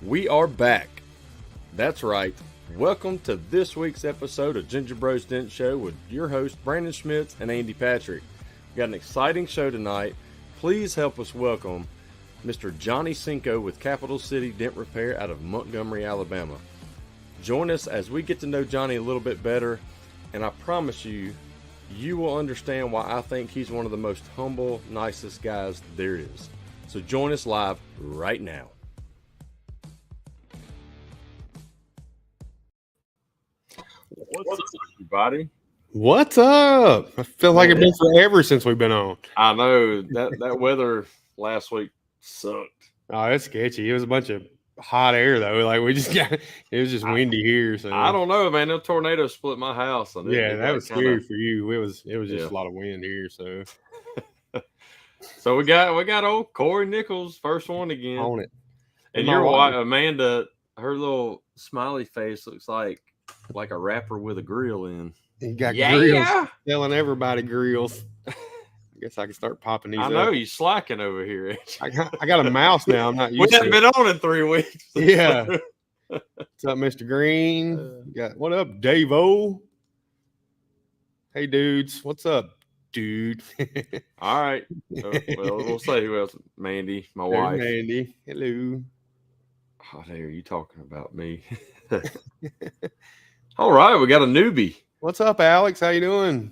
We are back. That's right. Welcome to this week's episode of Ginger Bros Dent Show with your hosts Brandon Schmitz and Andy Patrick. We got an exciting show tonight. Please help us welcome Mr. Jonny Cinco with Capital City Dent Repair out of Montgomery, Alabama. Join us as we get to know Jonny a little bit better, and I promise you, you will understand why I think he's one of the most humble, nicest guys there is. So join us live right now. What's up, everybody? What's up? I feel like it's been forever since we've been on. I know that weather last week sucked. Oh, it's sketchy. It was a bunch of hot air though. Like we just got, it was just windy here. So I don't know, man. The tornado split my house. Yeah, that was scary for you. It was just a lot of wind here. So, so we got old Corey Nichols, first one again on it. And your wife Amanda, her little smiley face looks like a rapper with a grill in. You got grills, telling everybody grills. I guess I can start popping these. I know you slacking over here. I got a mouse now. I'm not used to it. We haven't been on in 3 weeks. Yeah. What's up, Mr. Green? What up, Dave-O? Hey, dudes. What's up, dude? All right. Well, we'll say who else. Mandy, my wife. Mandy. Hello. How dare you talking about me? All right, we got a newbie. What's up, Alex? How you doing?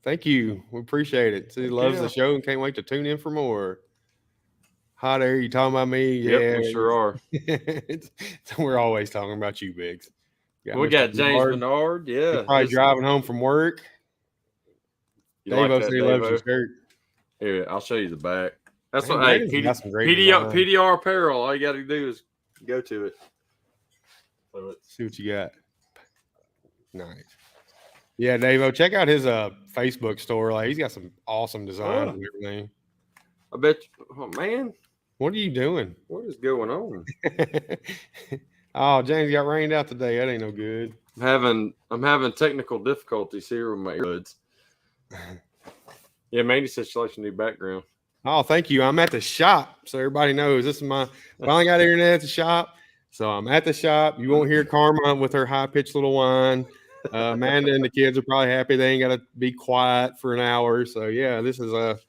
Thank you. We appreciate it. He loves the show and can't wait to tune in for more. Hot air, you talking about me? Yep, we sure are. We're always talking about you, Biggs. We got James Bernard. Yeah. He's probably driving home from work. Dave-O said he loves your shirt. Here, I'll show you the back. That's what PDR apparel. All you got to do is go to it. So let's see what you got. Nice. Yeah, Dave-O, check out his Facebook store. Like he's got some awesome designs and everything. I bet you, man. What are you doing? What is going on? Oh, James got rained out today. That ain't no good. I'm having technical difficulties here with my earbuds. Yeah, Mandy says she likes your new background. Oh, thank you. I'm at the shop, so everybody knows this is finally got internet at the shop. So I'm at the shop. You won't hear Karma with her high-pitched little whine. Amanda and the kids are probably happy they ain't got to be quiet for an hour. So yeah, this is it's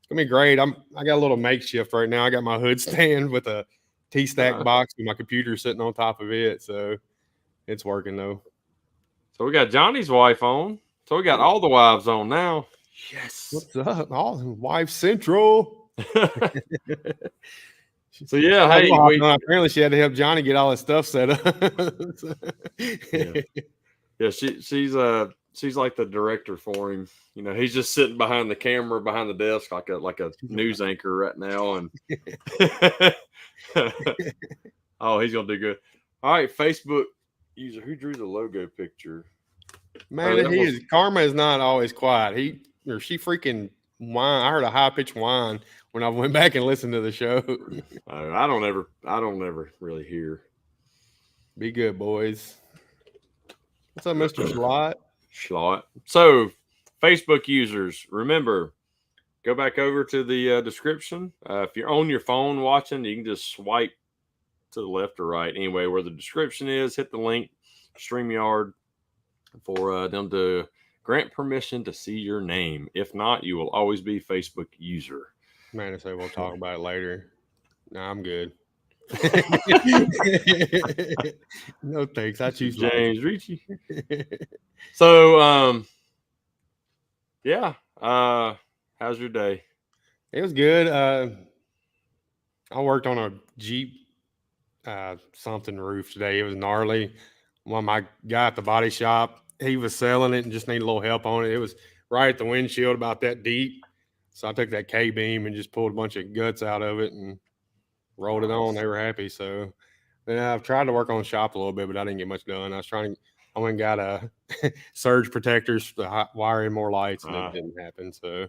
gonna be great. I got a little makeshift right now. I got my hood stand with a T-stack box and my computer sitting on top of it. So it's working though. So we got Johnny's wife on. So we got all the wives on now. Yes. What's up? All Wife Central. So yeah, hey, apparently she had to help Jonny get all his stuff set up. Yeah, she's like the director for him. You know, he's just sitting behind the camera, behind the desk, like a news anchor right now. And oh, he's gonna do good. All right, Facebook user, who drew the logo picture? Man, Karma is not always quiet. She freaking whine. I heard a high pitched whine when I went back and listened to the show. I don't ever really hear. Be good, boys. What's up, Mr. Schlott? So, Facebook users, remember, go back over to the description. If you're on your phone watching, you can just swipe to the left or right. Anyway, where the description is, hit the link, StreamYard, for them to grant permission to see your name. If not, you will always be Facebook user. Man, I say we'll talk about it later. No, I'm good. No thanks. I choose James Ricci. So, yeah. How's your day? It was good. I worked on a Jeep something roof today. It was gnarly. One of my guy at the body shop, he was selling it and just needed a little help on it. It was right at the windshield, about that deep. So I took that K-beam and just pulled a bunch of guts out of it and rolled it on. They were happy. So then I've tried to work on the shop a little bit, but I didn't get much done. I went and got a surge protectors to wire in more lights, and it didn't happen. So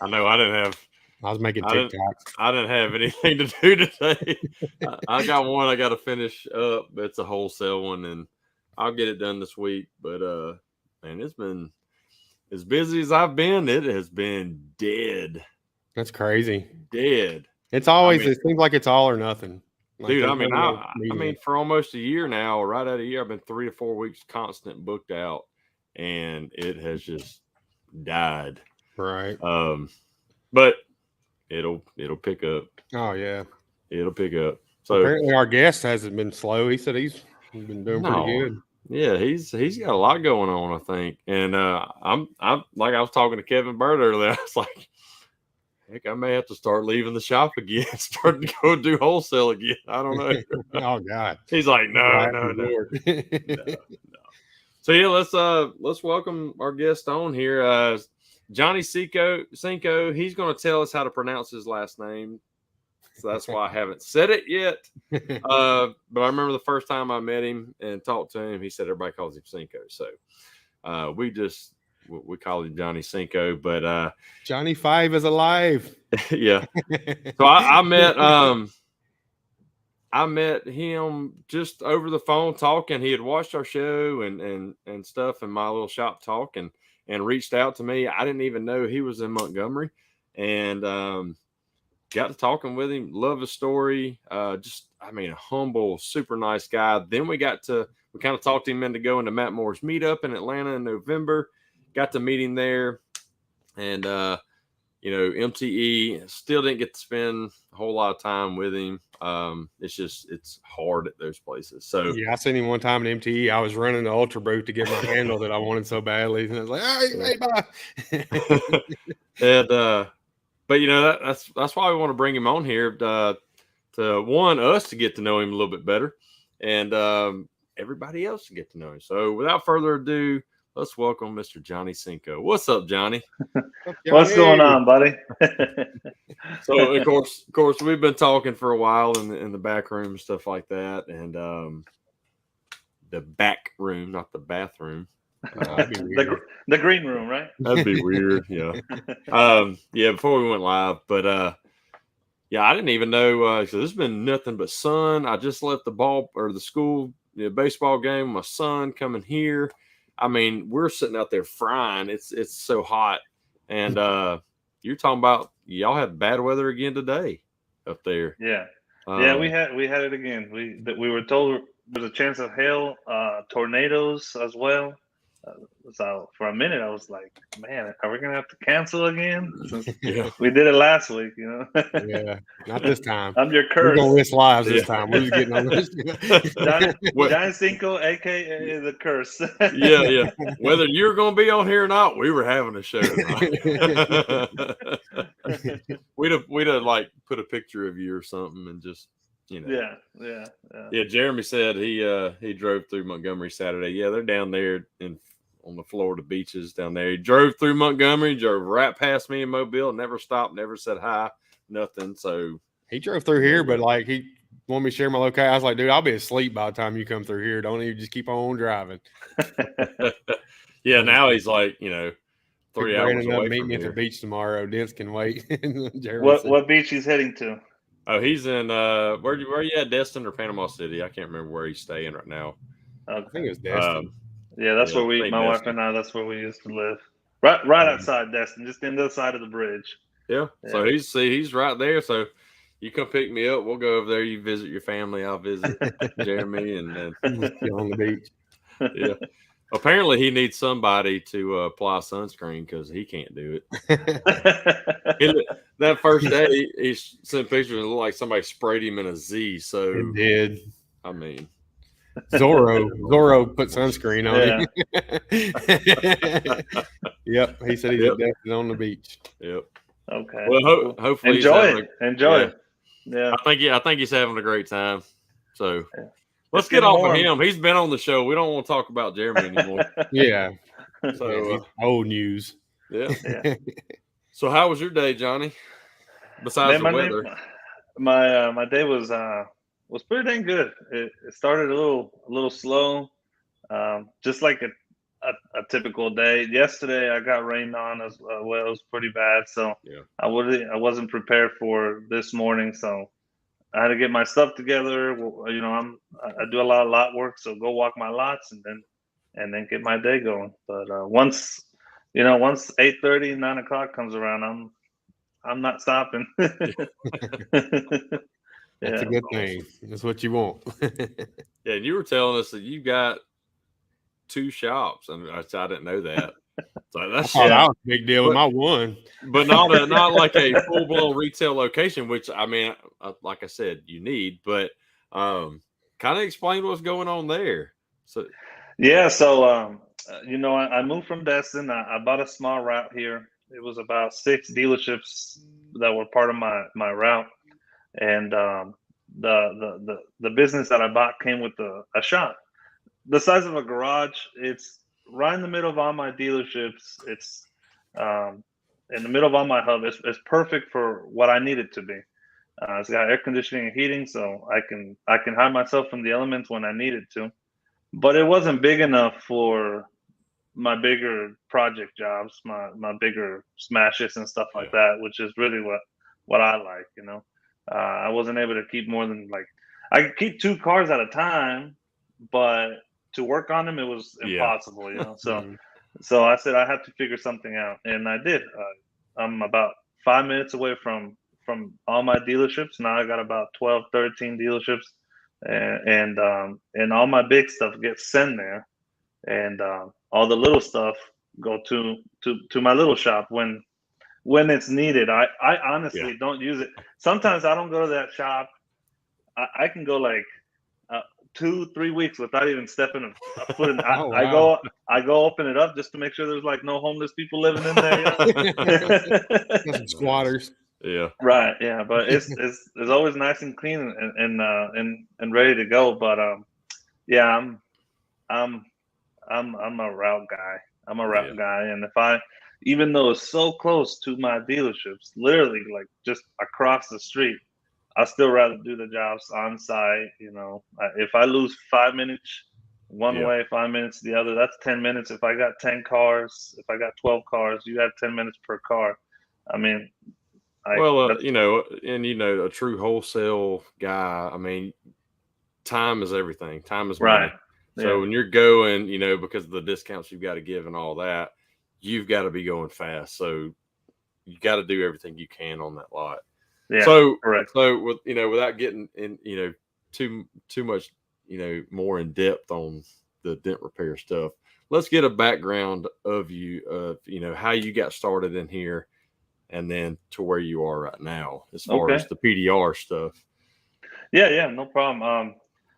I know I was making TikToks. I didn't have anything to do today. I got one I got to finish up. It's a wholesale one, and I'll get it done this week. But man, it's been as busy as I've been. It has been dead. That's crazy. Dead. It's always it seems like it's all or nothing. Like Dude, there's I mean, never no I medium. mean, for almost a year now, right out of a year, I've been 3 to 4 weeks constant booked out, and it has just died. Right. But it'll pick up. Oh yeah. It'll pick up. So Apparently our guest hasn't been slow. He said he's been doing pretty good. Yeah, he's got a lot going on, I think. And I'm like I was talking to Kevin Bird earlier. I was like, heck, I may have to start leaving the shop again, start to go do wholesale again. I don't know. Oh God. He's like, no. So yeah, let's welcome our guest on here. Jonny Cinco. He's going to tell us how to pronounce his last name. So that's why I haven't said it yet. But I remember the first time I met him and talked to him, he said everybody calls him Cinco. So we call him Jonny Cinco. But Johnny 5 is alive. Yeah. So I met him just over the phone talking. He had watched our show and stuff in my little shop talk and reached out to me. I didn't even know he was in Montgomery, and got to talking with him. Love his story. A humble, super nice guy. Then we kind of talked him into going to Matt Moore's meetup in Atlanta in November. Got to meet him there, and MTE still didn't get to spend a whole lot of time with him. It's hard at those places. So yeah, I seen him one time at MTE. I was running the Ultra Boot to get my handle that I wanted so badly, and I was like, "Hey, bye." And but that's why we want to bring him on here to us to get to know him a little bit better, and everybody else to get to know him. So without further ado, let's welcome Mr. Jonny Cinco. What's up, Johnny? What's going on, buddy? So of course, we've been talking for a while in the back room and stuff like that, and the back room, not the bathroom. The green room, right? That'd be weird. Yeah. Before we went live, but I didn't even know. So there's been nothing but sun. I just left the school baseball game with my son coming here. I mean, we're sitting out there frying. It's so hot, and you're talking about y'all had bad weather again today up there. Yeah, we had it again. We were told there's a chance of hail, tornadoes as well. So for a minute, I was like, "Man, are we gonna have to cancel again?" Since we did it last week, Yeah, not this time. I'm your curse. We're gonna risk lives this time. We're just getting on this. Jonny Cinco, aka the curse. Yeah. Whether you're gonna be on here or not, we were having a show tonight. we'd have like put a picture of you or something and just. Yeah. Jeremy said he drove through Montgomery Saturday. Yeah, they're down there on the Florida beaches down there. He drove through Montgomery, drove right past me in Mobile, never stopped, never said hi, nothing. So he drove through here, but like he wanted me to share my location. I was like, dude, I'll be asleep by the time you come through here. Don't even just keep on driving. Yeah, now he's like 3 hours away. Meet me at the beach tomorrow. Dents can wait. What beach he's heading to? Oh, he's in where you at, Destin or Panama City? I can't remember where he's staying right now. Okay. I think it's Destin. That's where my wife and I, that's where we used to live. Right outside Destin, just in the other side of the bridge. Yeah. So he's right there. So you come pick me up. We'll go over there. You visit your family. I'll visit Jeremy and on the beach. Yeah. Apparently, he needs somebody to apply sunscreen because he can't do it. That first day, he sent pictures and it looked like somebody sprayed him in a Z. So it did. I mean, Zorro put sunscreen on him. Yep, he said he's definitely on the beach. Yep. Okay. Well, hopefully enjoy it. Yeah. I think he's having a great time. So let's get off of him. He's been on the show. We don't want to talk about Jeremy anymore. Yeah. So old news. Yeah. So how was your day, Johnny? Besides the weather, my day was pretty dang good. It started a little slow, just like a typical day. Yesterday I got rained on as well. It was pretty bad, so I wasn't prepared for this morning. So I had to get my stuff together. I do a lot of lot work, so go walk my lots and then get my day going. But once 8:30, 9 o'clock comes around, I'm not stopping. That's a good thing. That's what you want. Yeah, and you were telling us that you got 2 shops. I mean, I didn't know that. So that's that was a big deal with my one. But not like a full blown retail location, which I mean, like I said, you need. But kind of explain what's going on there. So yeah, so you know, I moved from Destin. I bought a small route here. It was about 6 dealerships that were part of my route, and the business that I bought came with a shop the size of a garage. It's right in the middle of all my dealerships. It's in the middle of all my hub. It's perfect for what I need it to be. It's got air conditioning and heating, so I can hide myself from the elements when I need it to. But it wasn't big enough for my bigger project jobs, my bigger smashes and stuff like that, which is really what I like. You know, I wasn't able to keep more than like I could keep 2 cars at a time, but to work on them it was impossible. You know, so I said I had to figure something out, and I did. I'm about 5 minutes away from all my dealerships. Now I got about 12, 13 dealerships, and all my big stuff gets sent there, and all the little stuff go to my little shop when it's needed. I honestly don't use it. Sometimes I don't go to that shop. I can go like 2-3 weeks without even stepping a foot in. Wow. I go open it up just to make sure there's like no homeless people living in there. You know? Some squatters. Yeah. Right. Yeah. But it's always nice and clean and ready to go. But yeah, I'm a route guy. I'm a route guy, and even though it's so close to my dealerships, literally like just across the street, I still rather do the jobs on site. You know, if I lose 5 minutes one way, 5 minutes the other, that's 10 minutes. If I got 10 cars, if I got 12 cars, you have 10 minutes per car. I mean, you know, and you know, a true wholesale guy, I mean, time is everything. Time is money. right. So when you're going, you know, because of the discounts you've got to give and all that, you've got to be going fast. So you got to do everything you can on that lot. Yeah. So correct. So with, you know, without getting in, you know, too much, you know, more in depth on the dent repair stuff, let's get a background of you, you know, how you got started in here, and then to where you are right now as far as the PDR stuff. Yeah, no problem.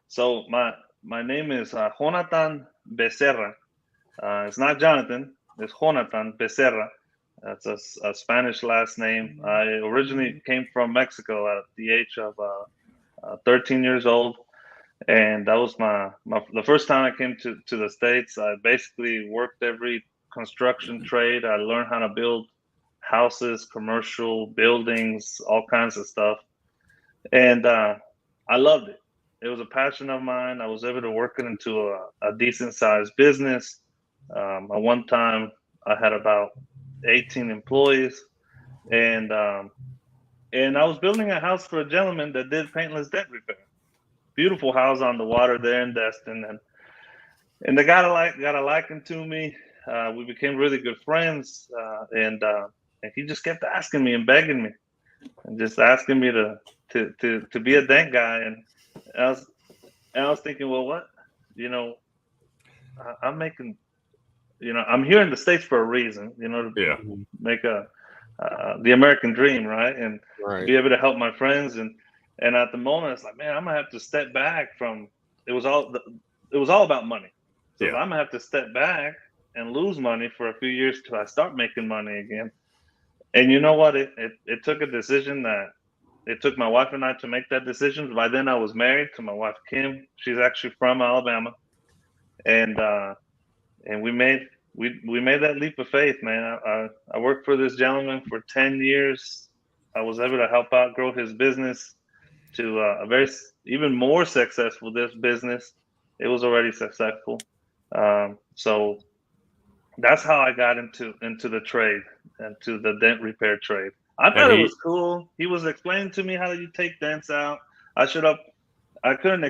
So my name is Jonathan Becerra. It's not Jonathan. It's Jonathan Becerra. That's a Spanish last name. I originally came from Mexico at the age of 13 years old, and that was the first time I came to the States. I basically worked every construction trade. I learned how to build houses, commercial buildings, all kinds of stuff, and I loved it. It was a passion of mine. I was able to work it into a decent sized business. At one time, I had about 18 employees, and I was building a house for a gentleman that did paintless dent repair. Beautiful house on the water there in Destin, and they got a liking to me. We became really good friends, and he just kept asking me and begging me, and just asking me to be a dent guy, and I was thinking, well, what, you know, I'm making, you know, I'm here in the States for a reason, you know, to make the American dream, right, and be able to help my friends, and at the moment it's like, man, I'm gonna have to step back from. It was all about money, so if I'm gonna have to step back and lose money for a few years till I start making money again. And you know what? It took a decision that it took my wife and I to make that decision. By then I was married to my wife, Kim. She's actually from Alabama. And we made that leap of faith, man. I worked for this gentleman for 10 years. I was able to help out grow his business to a very even more successful business. It was already successful. So that's how I got into the trade, into the dent repair trade. I thought it was cool. He was explaining to me how you take dents out. I couldn't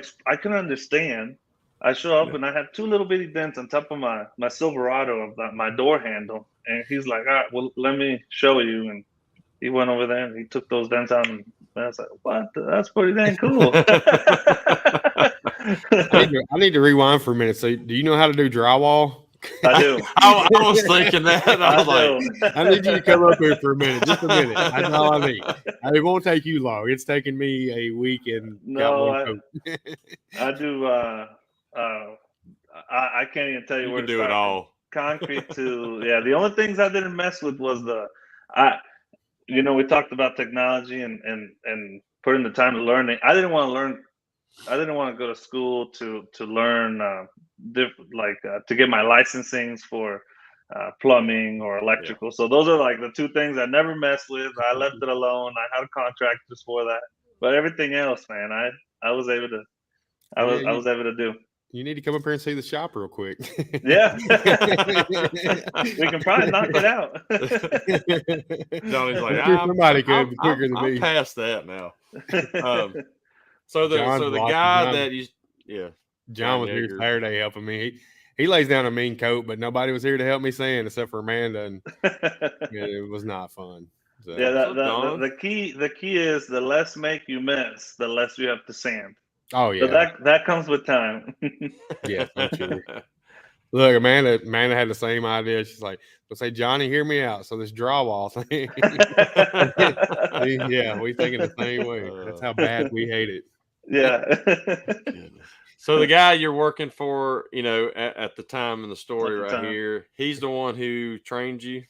understand. I show up and I have 2 little bitty dents on top of my Silverado of my door handle, and he's like, "All right, well, let me show you." And he went over there and he took those dents out, and I was like, "What? That's pretty dang cool." I need to rewind for a minute. So, do you know how to do drywall? I do. I was thinking that. I was like, I need you to come up here for a minute, just a minute. That's all I need. It won't take you long. It's taken me a week and got one coat. I do. I can't even tell you you where can to do start. it all. Concrete to the only things I didn't mess with was we talked about technology and putting the time to learning. I didn't want to learn. I didn't want to go to school to learn to get my licensings for plumbing or electrical. So those are like the two things I never messed with. I left it alone. I had contractors for that, but everything else, man, I was able to. I was able to do. You need to come up here and see the shop real quick. Yeah. We can probably knock it out. Johnny's like, somebody could be quicker than me. I'm past that now. So the guy that you, John was here Saturday helping me. He lays down a mean coat, but nobody was here to help me sand except for Amanda, and it was not fun. So. Yeah, the key is the less make you miss, the less you have to sand. Oh yeah, so that comes with time. Yeah, I'm sure. Look, Amanda had the same idea. She's like, "Let's say Johnny, hear me out." So this drywall thing, yeah, we thinking the same way. That's how bad we hate it. Yeah. So the guy you're working for, at the time in the story here, he's the one who trained you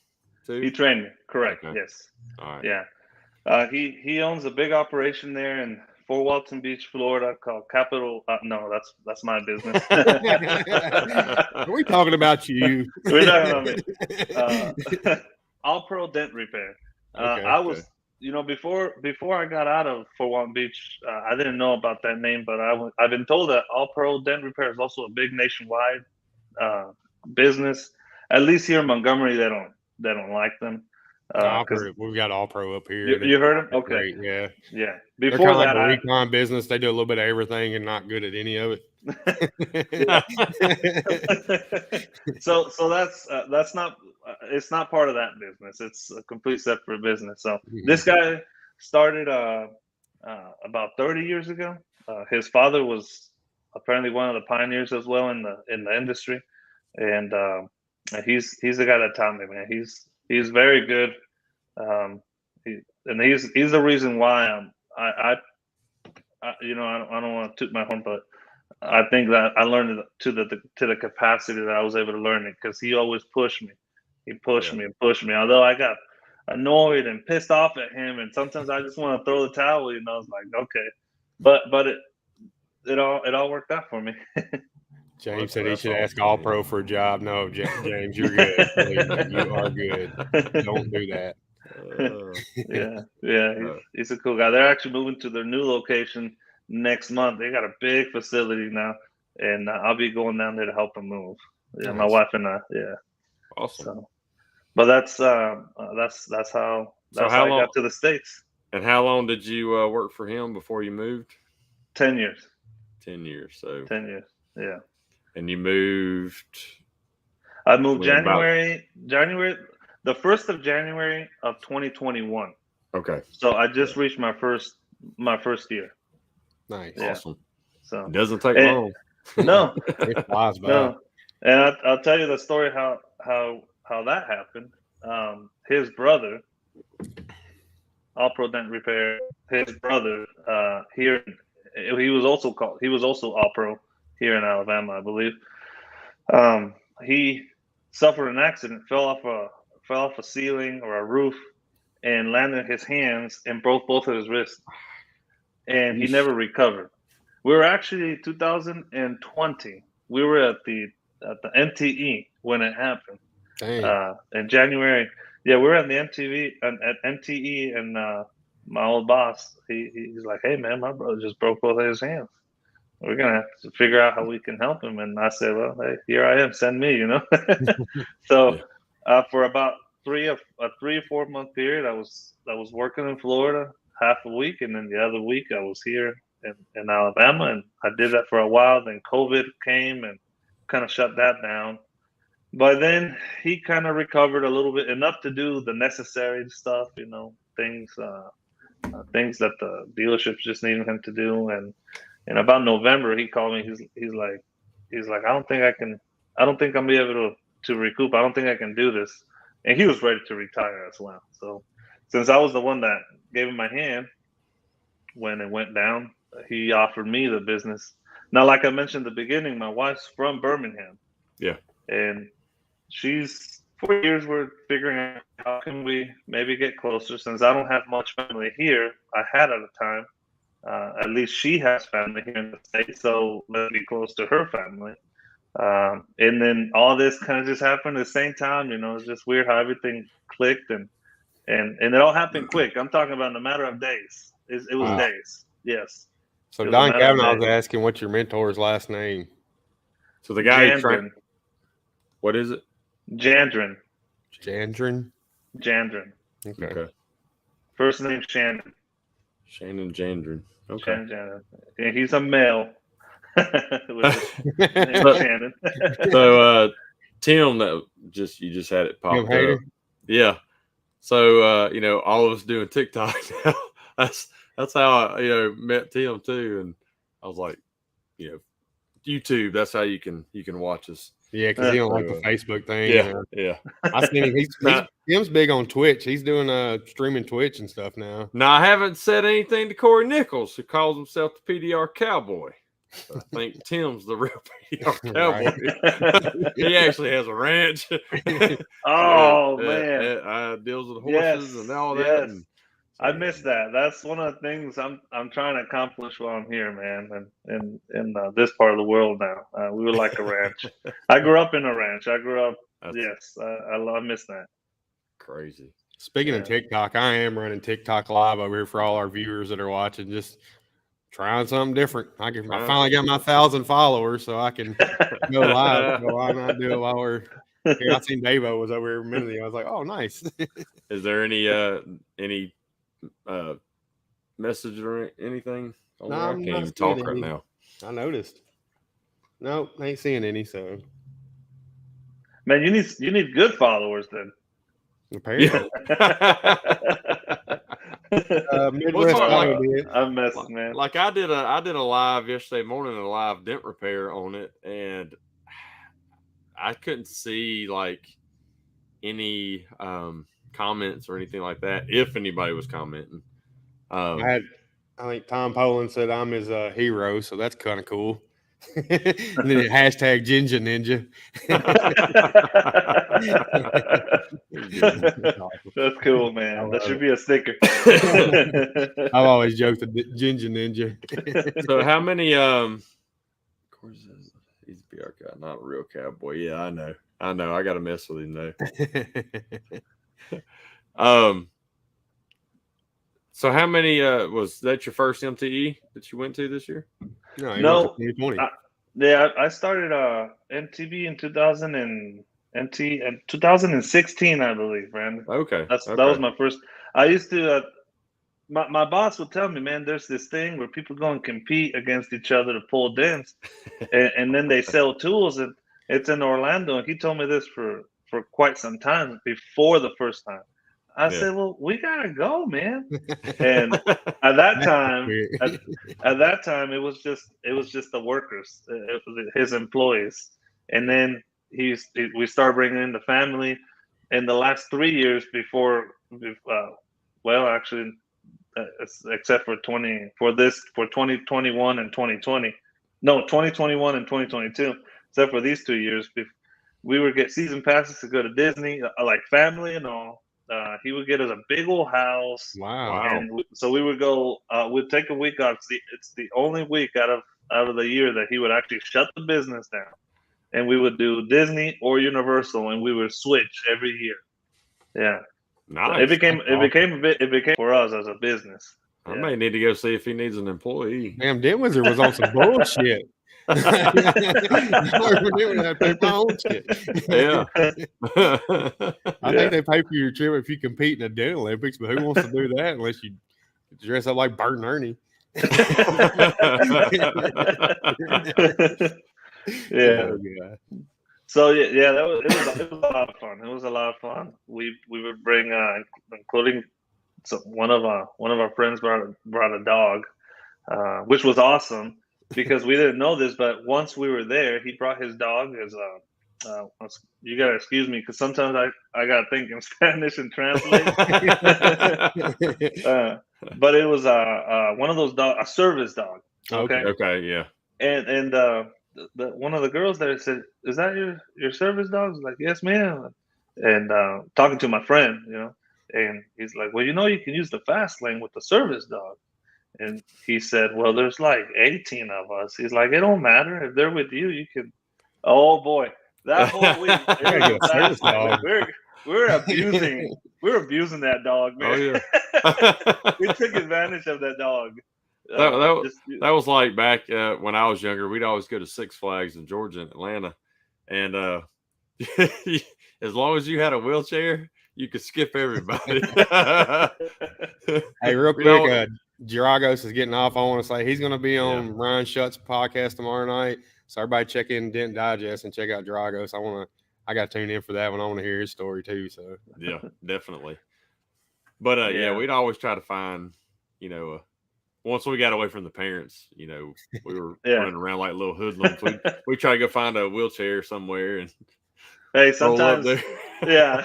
too? He trained me, correct. Okay. Yes. All right. Yeah. He owns a big operation there in Fort Walton Beach, Florida, called Capital. No, that's my business. Are we talking about you? We're talking about me. All Pro Dent Repair. I was, before I got out of Fort Walton Beach, I didn't know about that name, but I've been told that All Pro Dent Repair is also a big nationwide business. At least here in Montgomery, they don't like them. We've got All Pro up here. You heard them? Okay. Great, yeah. Before that, like a recon business. They do a little bit of everything and not good at any of it. So that's not. It's not part of that business. It's a complete separate business. So this guy started about 30 years ago. His father was apparently one of the pioneers as well in the industry, and he's the guy that taught me, man. He's very good, he's the reason why I don't want to toot my horn, but I think that I learned it to the capacity that I was able to learn it, because he always pushed me. He pushed me and pushed me. Although I got annoyed and pissed off at him, and sometimes I just want to throw the towel. It's like, okay, but it all worked out for me. James said he should ask All Pro for a job. No, James, you're good. You are good. Don't do that. He's a cool guy. They're actually moving to their new location next month. They got a big facility now, and I'll be going down there to help them move. Yeah, nice. My wife and I. Yeah, awesome. So, but that's how I got to the States. And how long did you work for him before you moved? 10 years. 10 years. So 10 years. Yeah. And you moved? I moved January, the 1st of January of 2021. Okay. So I just reached my first year. Nice. Yeah. Awesome. So it doesn't take long. No. It flies by. No. And I'll tell you the story how that happened. His brother, All Pro Dent Repair, his brother here, he was also All Pro here in Alabama, I believe. He suffered an accident, fell off a ceiling or a roof, and landed his hands and broke both of his wrists. And he never recovered. We were actually 2020. We were at the NTE when it happened. In January. Yeah, we were at the at NTE, and my old boss, he's like, "Hey man, my brother just broke both of his hands. We're gonna have to figure out how we can help him." And I said, "Well, hey, here I am. Send me." So for about a 3 or 4 month period, I was working in Florida half a week, and then the other week I was here in Alabama, and I did that for a while. Then COVID came and kind of shut that down. But then he kind of recovered a little bit, enough to do the necessary stuff, things that the dealership's just needing him to do. And about November, he called me. He's like, I don't think I'm gonna be able to recoup. I don't think I can do this. And he was ready to retire as well. So since I was the one that gave him my hand when it went down, he offered me the business. Now, like I mentioned at the beginning, my wife's from Birmingham. Yeah. And she's 4 years we're figuring out how can we maybe get closer, since I don't have much family here. I had at the time. At least she has family here in the States, so let's be close to her family. And then all this kind of just happened at the same time. It's just weird how everything clicked, and it all happened quick. I'm talking about in a matter of days. It was days. Yes. So Don Kavanaugh was asking what's your mentor's last name. So the guy Jandrin. What is it? Jandrin. Jandrin. Okay. First name Shannon. Shannon Jandrin. Okay. Shannon Jandrin. Yeah, he's a male. Shannon. So Tim, you just had it popped up. Yeah. So all of us doing TikTok now. That's how I met Tim too, and I was like, YouTube. That's how you can watch us. Yeah, because he don't like the Facebook thing. Yeah. I seen him. Tim's big on Twitch. He's doing streaming Twitch and stuff now. Now I haven't said anything to Corey Nichols, who calls himself the PDR Cowboy. I think Tim's the real PDR Cowboy. He actually has a ranch. Oh man, deals with horses and all that. Yes. And, I missed that. That's one of the things I'm trying to accomplish while I'm here, man. And in this part of the world now, we would like a ranch. I grew up in a ranch. I miss that. Crazy. Speaking of TikTok, I am running TikTok live over here for all our viewers that are watching. Just trying something different. I finally got my 1,000 followers, so I can go live. So why not do it while we're here? I seen Davo was over here a minute ago. I was like, oh, nice. Is there any message or anything? No, I can't even talk right now. I noticed. Nope, ain't seeing any. So, man, you need good followers then. Apparently. I'm messing, man. Like I did a live yesterday morning, a live dent repair on it, and I couldn't see like any comments or anything like that, if anybody was commenting. I think Tom Poland said I'm his hero, so that's kind of cool. And then it hashtag Ginger Ninja. That's cool, man. That should be a sticker. I've always joked the Ginger Ninja. So how many of course he's a PR guy, not a real cowboy. Yeah, I know. I gotta mess with him though. So how many was that your first MTE that you went to this year? No. 2020. I started MTB in 2016, I believe, man. Okay. That was my first. I used to my boss would tell me, man, there's this thing where people go and compete against each other to pull dents, and then they sell tools, and it's in Orlando. And he told me this for quite some time before the first time. I said, well, we gotta go, man. And at that time, it was just the workers, it was his employees. And then we started bringing in the family. In the last 3 years before, except for 2021 and 2020, no, 2021 and 2022, except for these 2 years, we would get season passes to go to Disney, like family and all. He would get us a big old house. Wow! And so we would go. We'd take a week off. It's the only week out of the year that he would actually shut the business down, and we would do Disney or Universal, and we would switch every year. Yeah, nice. So it became for us as a business. I may need to go see if he needs an employee. Damn, Dent Wizard was on some bullshit. Yeah. I think they pay for your trip if you compete in the Dent Olympics, but who wants to do that unless you dress up like Bert and Ernie? Yeah. So it was a lot of fun. It was a lot of fun. We would bring, including so one of our friends brought a dog, which was awesome because we didn't know this, but once we were there, he brought his dog as you gotta excuse me because sometimes I gotta think in Spanish and translate. But it was one of those a service dog. Okay. Okay. Yeah. And one of the girls there said, "Is that your service dog?" I was like, "Yes, ma'am." And talking to my friend, and he's like, "Well, you can use the fast lane with the service dog." And he said, "Well, there's like 18 of us." He's like, "It don't matter if they're with you. You can." Oh boy, that whole week we're abusing that dog, man. Oh yeah. We took advantage of that dog. That was like back when I was younger. We'd always go to Six Flags in Georgia and Atlanta, and as long as you had a wheelchair, you could skip everybody. Hey, real quick, Dragos is getting off. I want to say he's going to be on Ryan Shutt's podcast tomorrow night. So everybody check in Dent Digest and check out Dragos. I got to tune in for that one. I want to hear his story too. So yeah, definitely. But we'd always try to find, once we got away from the parents, we were running around like little hoodlums. We try to go find a wheelchair somewhere and hey, sometimes yeah.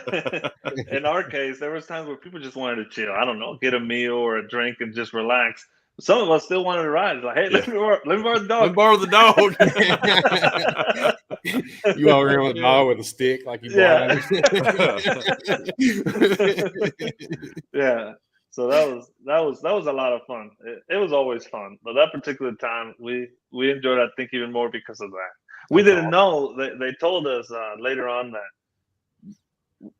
In our case, there was times where people just wanted to chill. I don't know, get a meal or a drink and just relax. Some of us still wanted to ride. It's like, hey, let me borrow the dog. Let me borrow the dog. You walk around with a dog with a stick like you blind. Yeah. So that was a lot of fun. It was always fun, but that particular time we enjoyed, I think, even more because of that. We didn't know. They told us later on that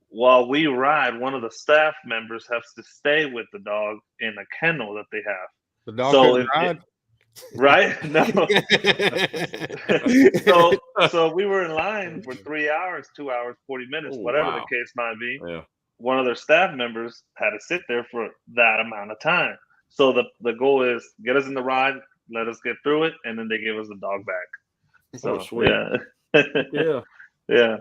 while we ride, one of the staff members has to stay with the dog in a kennel that they have. The dog couldn't ride? Right? No. So we were in line for 3 hours, 2 hours, 40 minutes, whatever the case might be. Yeah. One of their staff members had to sit there for that amount of time. So the goal is get us in the ride, let us get through it, and then they give us the dog back. So sweet. Yeah. Yeah.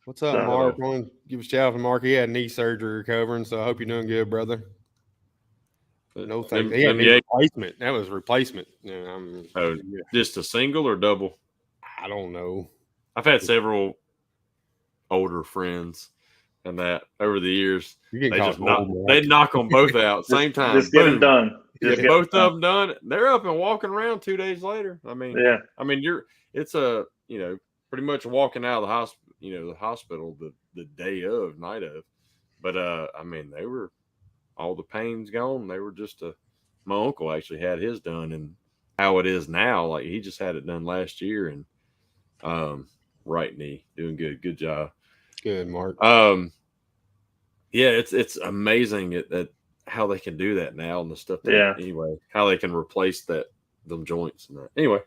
What's up, Mark? I want to give a shout out to Mark. He had knee surgery recovering, so I hope you're doing good, brother. No thanks. He had knee replacement. That was replacement. Just a single or double? I don't know. I've had several older friends and that over the years. They knock them both out same time. Just get them done. Get both of them done. They're up and walking around 2 days later. It's pretty much walking out of the hospital, the hospital the day of, night of. But they were, all the pain's gone. They were just my uncle actually had his done, and how it is now, like he just had it done last year, and right knee doing good job. Good, Mark. It's amazing at how they can do that now and the stuff. Anyway, how they can replace them joints and that. Anyway.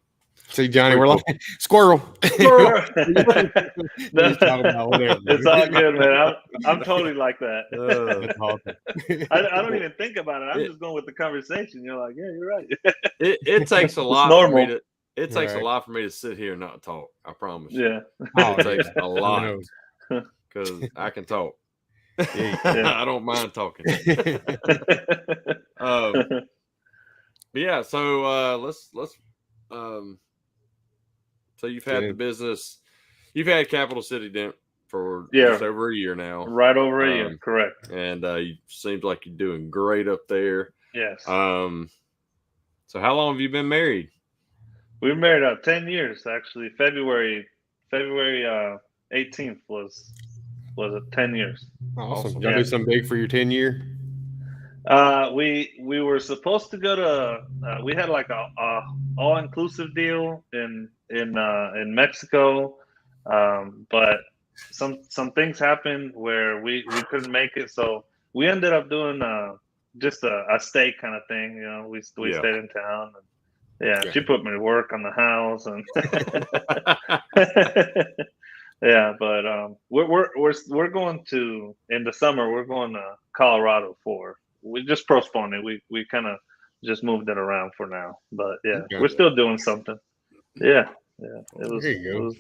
See, Johnny, we're like squirrel. It's all good, man. I'm totally like that. I don't even think about it. I'm just going with the conversation. You're like, yeah, you're right. It takes a lot for me to. It takes a lot for me to sit here and not talk. I promise. Yeah. It takes a lot because I can talk. I don't mind talking. So let's. So you've had the business, you've had Capital City Dent for just over a year now. Right over a year, correct. And it seems like you're doing great up there. Yes. So how long have you been married? We've been married 10 years, actually. February 18th was 10 years. Awesome. Did you do something big for your 10-year? We were supposed to go to we had like a all-inclusive deal in Mexico, but some things happened where we couldn't make it, so we ended up doing just a stay kind of thing. We stayed in town. And, she put me to work on the house, and but we're going to, in the summer, we're going to Colorado we just postponed it. We kind of just moved it around for now, but we're still doing something. It was. There you go.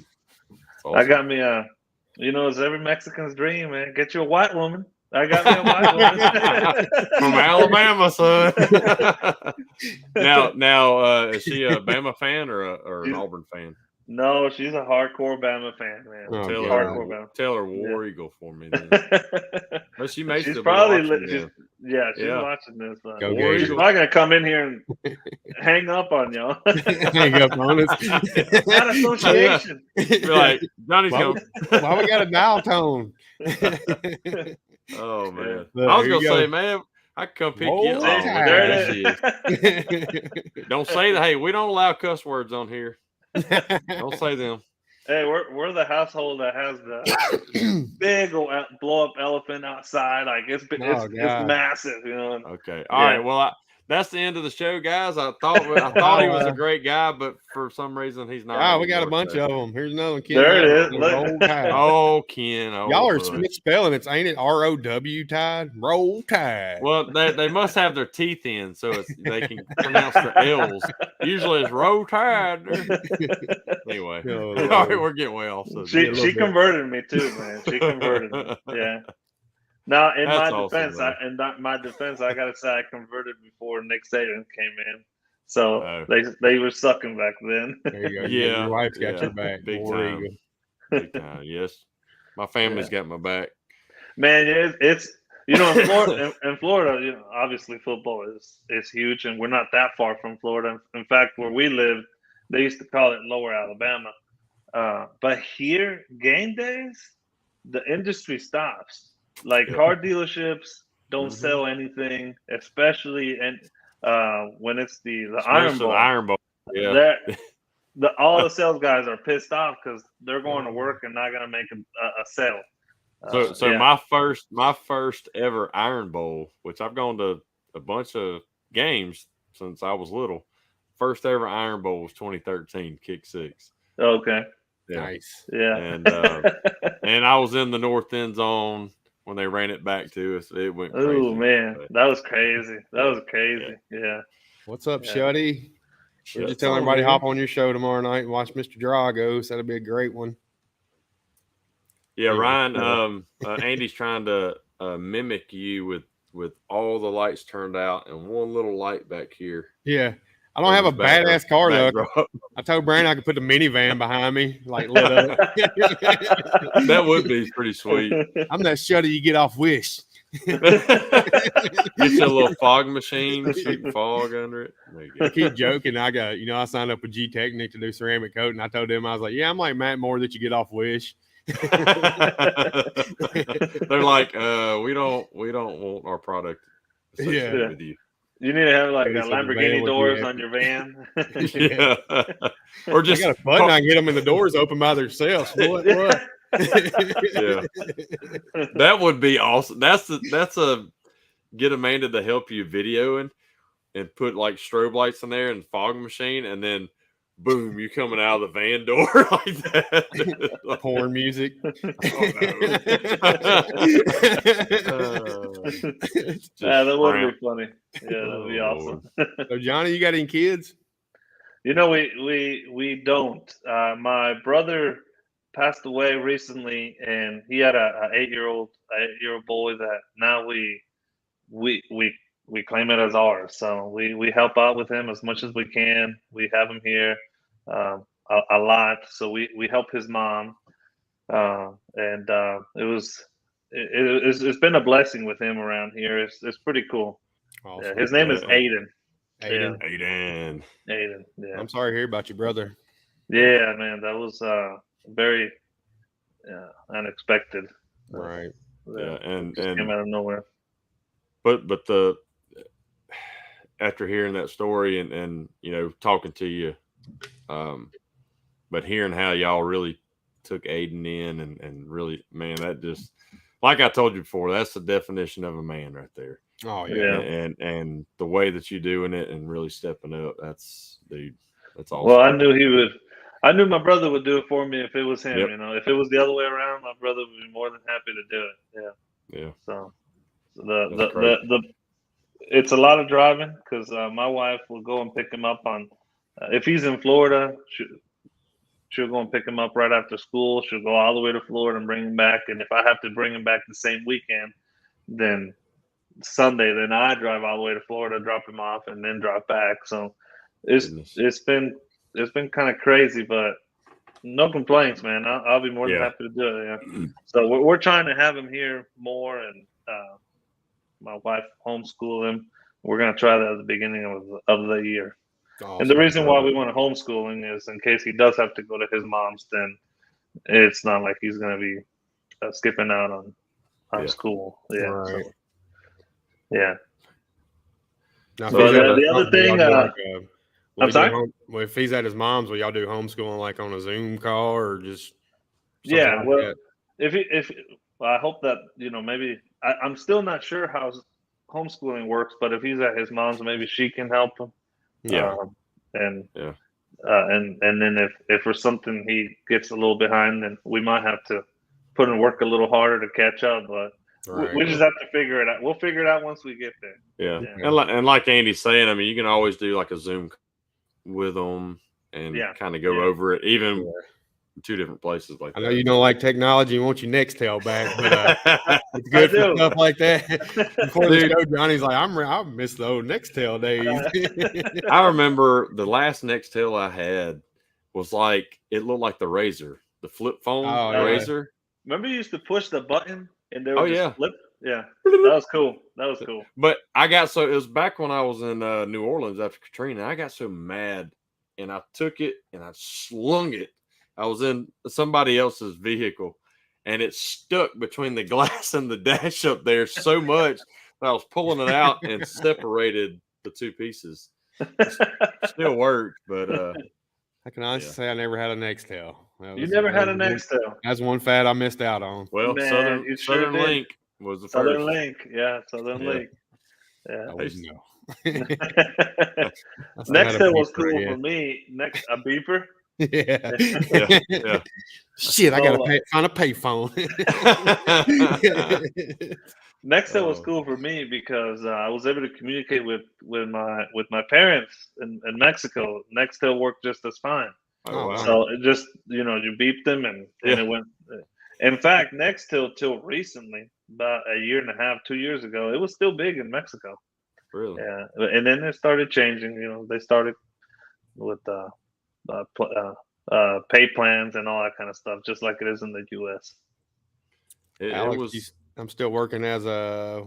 Awesome. I got me it's every Mexican's dream, man. Get you a white woman. I got me a white one. From Alabama, son. now, is she a Bama fan or an Auburn fan? No, she's a hardcore Bama fan, man. Oh, Hardcore Bama. Tell her War Eagle for me then. But she may She's still probably be watching she's watching this. But Go she's Gators. probably gonna come in here and hang up on y'all. Hang up on us. Not association. Be like, Johnny's Why, coming. why we got a dial tone? Oh man. Look, I was here gonna you go. say, man, I can come pick Roll you up. Tide. Oh, there she is. Don't say that. Hey, we don't allow cuss words on here. Don't say them. Hey, we're the household that has the big old blow up elephant outside. Like it's God. massive, you know. Okay. All right. Well, that's the end of the show, guys. I thought he was a great guy, but for some reason he's not. Ah, we got a bunch of them. Here's another one. Ken. There it is. Roll Tide. Oh, Ken. Oh, Y'all are Bush. misspelling it. Ain't it ROW Tide? Roll Tide. Well, they must have their teeth in, so they can pronounce the L's. Usually it's roll tide. Anyway, Oh, all right, we're getting way off. So She converted me too, man. She converted me. Yeah. Now, in That's my awesome, defense, I gotta say I converted before Nick Saban came in, so Oh. they were sucking back then. There you go. Yeah, Your wife's got yeah. your back. Big War time. Eagle. Big time. Yes, my family's got my back. Man, it's in Florida, you know, obviously football is huge, and we're not that far from Florida. In fact, where we live, they used to call it Lower Alabama. But here, game days, the industry stops. Like car dealerships don't sell anything, especially when it's the Iron Bowl. Iron Bowl. Yeah. All the sales guys are pissed off because they're going to work and not going to make a sale. So my first ever Iron Bowl, which I've gone to a bunch of games since I was little. First ever Iron Bowl was 2013, kick six. Okay. Yeah. Nice. Yeah. And I was in the north end zone when they ran it back to us. It went crazy. Oh man, that was crazy. That was crazy. Yeah. What's up, Yeah. Shuddy? We're just telling everybody hop on your show tomorrow night and watch Mr. Dragos. That'll be a great one. Yeah, Ryan. Andy's trying to mimic you with all the lights turned out and one little light back here. Yeah. I don't have a badass car though. Backdrop. I told Brandon I could put the minivan behind me, like lit up. That would be pretty sweet. I'm that Shuddy you get off Wish. Get you a little fog machine, shoot fog under it. There you go. I keep joking. I signed up with G Technic to do ceramic coating. I told them, I was like, yeah, I'm like Matt Moore that you get off Wish. They're like, we don't want our product associated with you. You need to have like Maybe a so the van Lamborghini would doors be on your van. Yeah. Or just I got a button. I can get them in the doors open by themselves. What? Yeah. That would be awesome. That's a get Amanda to help you videoing and put like strobe lights in there and fog machine, and then boom, you coming out of the van door like that. Porn music. Yeah, that would be funny. Yeah, that'd be awesome. So Johnny, you got any kids? You know, we don't. My brother passed away recently, and he had a 8-year-old boy that now we claim it as ours. So we help out with him as much as we can. We have him here a lot. So we help his mom, and it's been a blessing with him around here. It's pretty cool. Awesome. Yeah, his name is Aiden. Aiden. Aiden. Yeah. I'm sorry to hear about your brother. Yeah, man, that was very unexpected. Right. Yeah, and came out of nowhere. But after hearing that story and talking to you, but hearing how y'all really took Aiden in and really, man, that just, like I told you before, that's the definition of a man right there. Oh yeah. And the way that you're doing it and really stepping up, that's awesome. Well, I knew my brother would do it for me if it was him. Yep. If it was the other way around, my brother would be more than happy to do it. Yeah. Yeah. So it's a lot of driving because my wife will go and pick him up on if he's in Florida. She'll go and pick him up right after school. She'll go all the way to Florida and bring him back. And if I have to bring him back the same weekend, then Sunday, then I drive all the way to Florida, drop him off, and then drive back. So it's been kind of crazy, but no complaints, man. I'll be more than happy to do it. Yeah. So we're trying to have him here more, and my wife homeschool him. We're gonna try that at the beginning of the year. Awesome. And the reason why we want to homeschooling is in case he does have to go to his mom's, then it's not like he's gonna be skipping out on school. Yeah. Right. So, yeah. Now, so the other thing, I'm sorry. If he's at his mom's, will y'all do homeschooling like on a Zoom call or just? Yeah. Like well, that? I hope that maybe I'm still not sure how homeschooling works, but if he's at his mom's, maybe she can help him. Yeah. And then if for something he gets a little behind, then we might have to put in work a little harder to catch up, but. Right. We just have to figure it out. We'll figure it out once we get there. Yeah. And like Andy's saying, I mean, you can always do like a Zoom with them and kind of go over it, even in two different places like that. I know you don't like technology and want your Nextel back, but it's good for stuff like that. Before the show, Johnny's like, I miss the old Nextel days. I remember the last Nextel I had was like, it looked like the Razor, the flip phone Razor. Remember you used to push the button? And they would just flip. Yeah, that was cool. But it was back when I was in New Orleans after Katrina. I got so mad, and I took it and I slung it. I was in somebody else's vehicle, and it stuck between the glass and the dash up there so much that I was pulling it out and separated the two pieces. Still worked, but I can honestly say I never had a Nextel. You never had a Nextel. That's one fad I missed out on. Well, man, Southern Link was the Southern first. Link, Southern Link. Yeah. I wouldn't know. Nextel was cool for me. A beeper. Yeah. Shit, I gotta find a payphone. Nextel was cool for me because I was able to communicate with my parents in Mexico. Nextel worked just as fine. Oh, wow. So it just you beeped them and it went. In fact, Nextel till recently, about a year and a half, 2 years ago, it was still big in Mexico. Really? Yeah, and then it started changing. They started with pay plans and all that kind of stuff, just like it is in the U.S. Alex, I'm still working as a.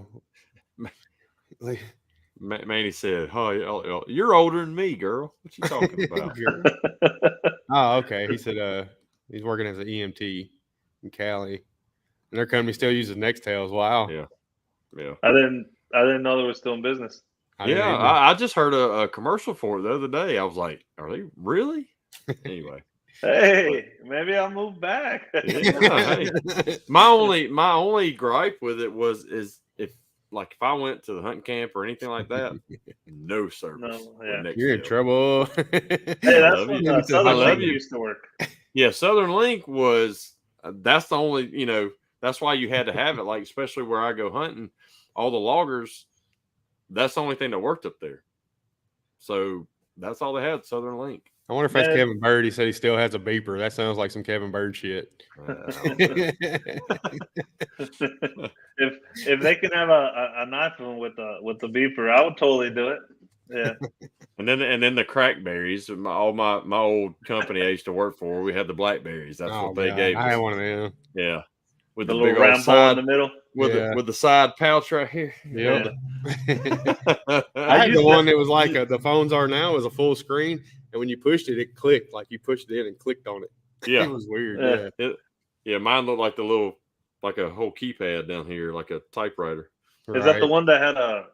Manny said, "Oh, you're older than me, girl. What you talking about?" Oh, okay. He said, he's working as an EMT in Cali, and their company still uses Nextels. Wow. Yeah. I didn't know they were still in business. I just heard a commercial for it the other day. I was like, "Are they really?" Anyway. Hey, maybe I'll move back. Hey. My only gripe with it is if I went to the hunting camp or anything like that, no service. No, you're in trouble. Hey, that's when Southern Link used to work. Yeah, Southern Link was. That's the only That's why you had to have it. Like especially where I go hunting, all the loggers. That's the only thing that worked up there. So that's all they had. Southern Link. I wonder if that's Kevin Bird. He said he still has a beeper. That sounds like some Kevin Bird shit. If they can have an iPhone with the beeper, I would totally do it. Yeah. And then the crackberries. My old company I used to work for, we had the blackberries. That's what they gave us. I had one of them. Yeah. With the little round ball in the middle. With the side pouch right here. Yeah. I had the one that was like the phones are now is a full screen, and when you pushed it, it clicked. Like you pushed it in and clicked on it. Yeah. It was weird. Mine looked like like a whole keypad down here, like a typewriter. Is that the one that had a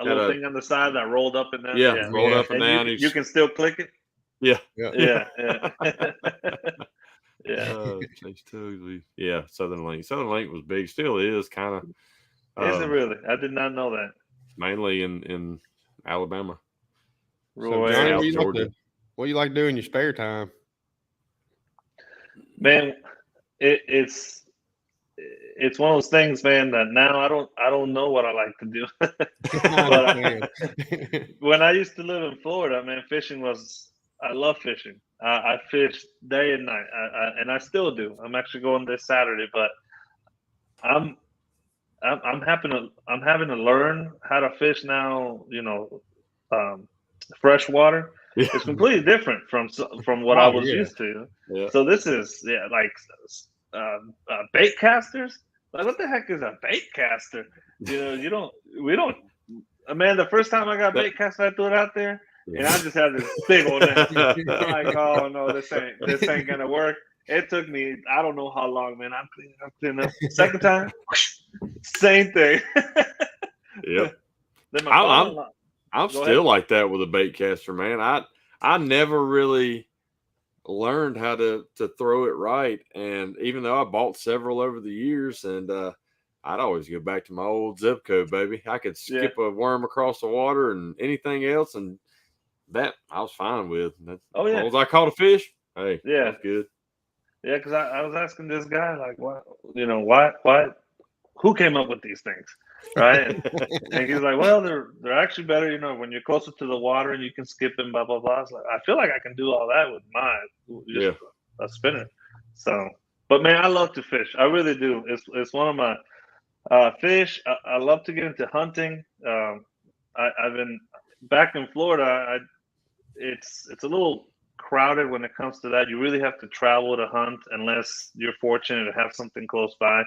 little thing on the side that rolled up and down? Yeah, rolled up and down. You can still click it? Yeah. Yeah, Southern Link. Southern Link was big, still is kind of. Is it really? I did not know that. Mainly in Alabama. So Johnny, what do you like to do in your spare time? Man, it's one of those things, man, that now I don't know what I like to do. But when I used to live in Florida, man, I love fishing. I fish day and night, and I still do. I'm actually going this Saturday, but I'm having to learn how to fish now. Fresh water. Yeah. It's completely different from what I was yeah. used to. Yeah. So this is like bait casters. Like, what the heck is a bait caster? We don't. Man, the first time I got bait cast, I threw it out there, and I just had this big old net. I'm like, oh no, this ain't gonna work. It took me, I don't know how long, man. I'm cleaning up. Second time, same thing. Yep. Then my I'm Go still ahead. like that with a bait caster, man. I never really learned how to throw it right, and even though I bought several over the years, and I'd always go back to my old zip code, baby. I could skip a worm across the water and anything else, and that I was fine with. As long as I caught a fish, hey, that's good. Yeah, because I was asking this guy, like, why, who came up with these things, right? And he's like, well, they're actually better, when you're closer to the water and you can skip and blah blah blah. I was like, I feel like I can do all that with mine, just a spinner. So, but man, I love to fish. I really do. It's one of my fish. I love to get into hunting. I've been back in Florida. It's a little crowded when it comes to that. You really have to travel to hunt unless you're fortunate to have something close by.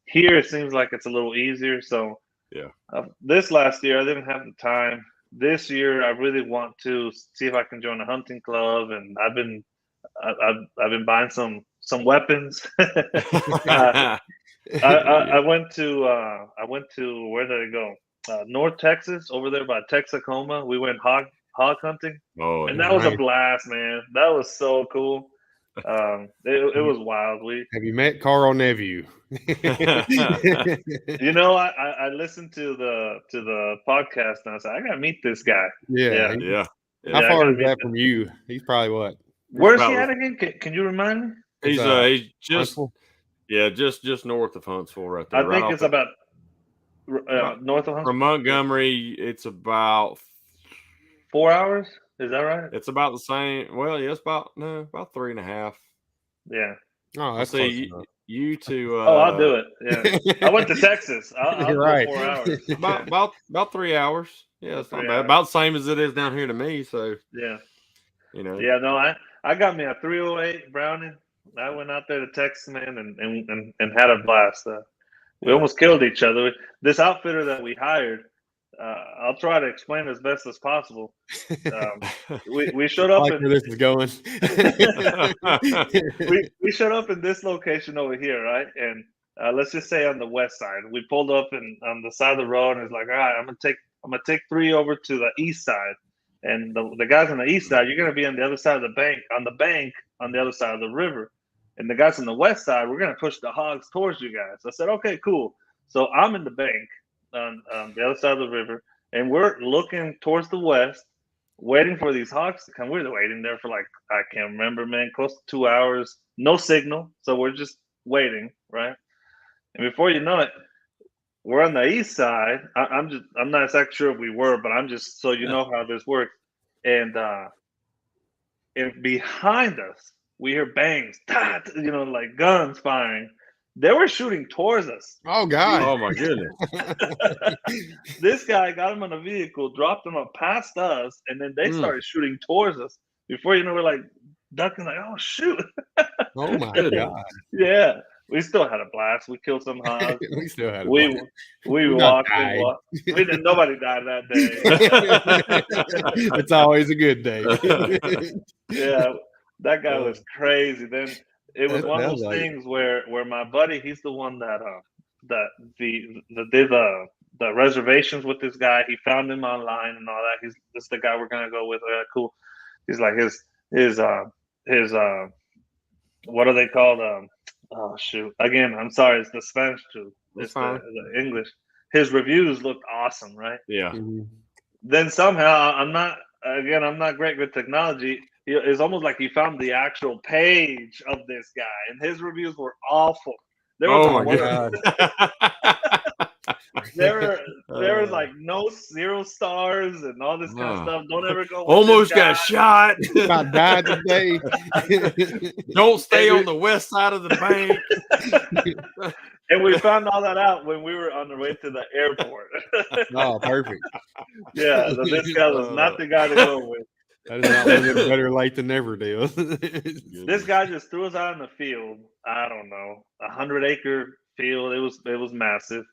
Here, it seems like it's a little easier. So, this last year I didn't have the time. This year, I really want to see if I can join a hunting club, and I've been buying some weapons. I went to where did I go? North Texas, over there by Texarkana. We went hog hunting, and that was a blast, man. That was so cool. It was wild. Have you met Carl Neville? I listened to the podcast and I said, I gotta meet this guy. Yeah. How far is that from you? He's probably what? Where's he at again? Can you remind me? He's just just north of Huntsville, right there. I think it's about north of Huntsville. From Montgomery, it's about 4 hours. Is that right? It's about the same. Well, yeah, it's about 3.5. Yeah. Oh, that's you two. I'll do it. Yeah, I went to Texas. I'll right. go 4 hours. About 3 hours. Yeah, it's not bad. About the same as it is down here to me. So yeah, Yeah, no, I got me a 308 Browning. I went out there to Texas, man, and had a blast. We almost killed each other. This outfitter that we hired. I'll try to explain as best as possible. We showed up. I like where this is going. we showed up in this location over here, right? And let's just say on the west side, we pulled up on the side of the road, and it's like, all right, I'm gonna take 3 over to the east side, and the guys on the east side, you're gonna be on the other side of the bank, on the other side of the river, and the guys on the west side, we're gonna push the hogs towards you guys. I said, okay, cool. So I'm in the bank on the other side of the river, and we're looking towards the west, waiting for these hogs to come. We're waiting there for, like, I can't remember, man, close to 2 hours, no signal. So we're just waiting, right? And before you know it, we're on the east side. I'm not exactly sure if we were, but I'm just so you know how this works. And behind us, we hear bangs, like guns firing. They were shooting towards us. Oh, God. Oh, my goodness. This guy got him on a vehicle, dropped him up past us, and then they started shooting towards us. Before you know, we're like ducking, like, oh, shoot. Oh, my God. Yeah. We still had a blast. We killed some hogs. We still had a blast. We walked and walked. Nobody died that day. It's always a good day. Yeah. That guy was crazy. Then it was one of those things where my buddy, he's the one that did the reservations with this guy. He found him online and all that. This is the guy we're gonna go with. Cool. He's like his what are they called? Oh shoot! Again, I'm sorry. It's the Spanish too. It's the English. His reviews looked awesome, right? Yeah. Mm-hmm. Then somehow I'm not great with technology. It's almost like he found the actual page of this guy, and his reviews were awful. Oh my God! There was like 0 stars and all this kind of stuff. Don't ever go. Almost got shot. About died today. Don't stay on the west side of the bank. And we found all that out when we were on the way to the airport. Oh, perfect. Yeah, so this guy was not the guy to go with. That is not living better late than never, deal. This guy just threw us out in the field. I don't know, 100-acre field. It was massive,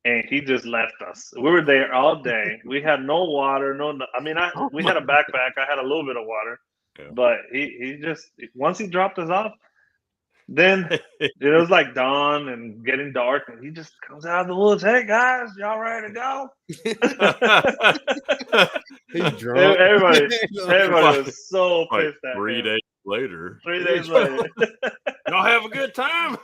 and he just left us. We were there all day. We had no water. I mean, we had a backpack. I had a little bit of water, but he just once he dropped us off, then it was like dawn and getting dark, and he just comes out of the woods. Hey guys, y'all ready to go? He's drunk. Everybody was so pissed at 3 him. days later. 3 days later. Y'all have a good time.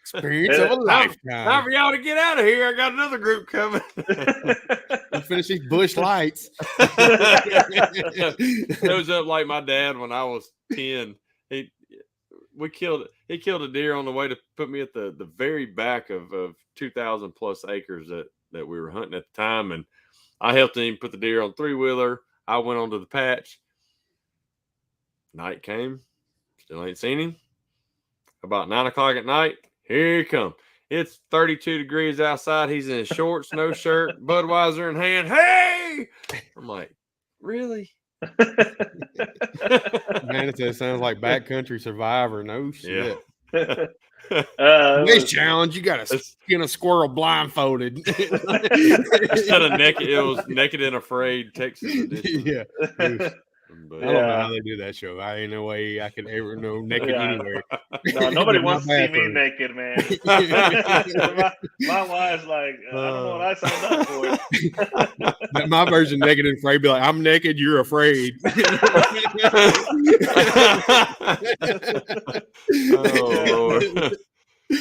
Experience of a lifetime. Time for y'all to get out of here. I got another group coming. We finish these bush lights. It was up like my dad when I was 10. He killed a deer on the way to put me at the very back of 2,000 plus acres that we were hunting at the time, and I helped him put the deer on 3-wheeler. I went onto the patch. Night came, still ain't seen him. About 9 o'clock at night, here he come. It's 32 degrees outside. He's in shorts, no shirt, Budweiser in hand. Hey, I'm like, really? Man, it sounds like Backcountry Survivor. No shit. Yeah. This challenge, you got to skin a squirrel blindfolded. Instead of naked, it was Naked and Afraid Texas edition. Yeah. But I don't know how they do that show. I ain't no way I could ever know naked anywhere. No, nobody wants to see me naked, man. my wife's like, I don't know what I signed up for. My version, Naked and Afraid, be like, I'm naked, you're afraid. Oh, Lord.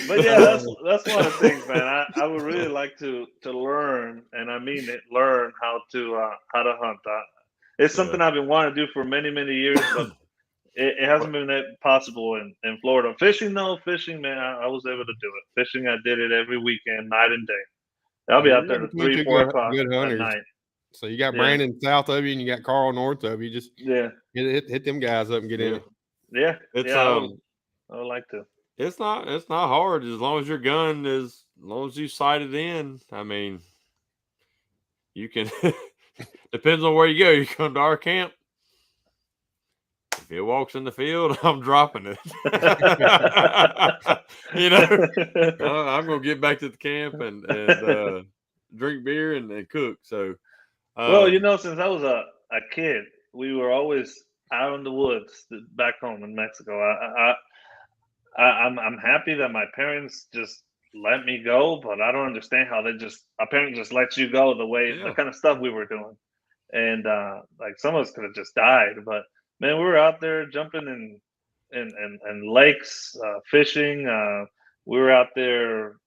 But yeah, that's one of the things, man. I would really like to learn, and I mean it, learn how to hunt. It's something I've been wanting to do for many, many years, but it hasn't been that possible in Florida. Fishing, man, I was able to do it. Fishing, I did it every weekend, night and day. I'll be out there to 3, 4 o'clock at night. So you got Brandon south of you, and you got Carl north of you. Just hit them guys up and get in. Yeah, I would like to. It's not hard as long as your gun as long as you sight it in. I mean, you can. Depends on where you go. You come to our camp. If it walks in the field, I'm dropping it. I'm gonna get back to the camp and drink beer and cook. So, well, since I was a kid, we were always out in the woods back home in Mexico. I'm happy that my parents just let me go, but I don't understand how apparently just let you go the kind of stuff we were doing. And like some of us could have just died, but man, we were out there jumping in lakes, fishing. We were out there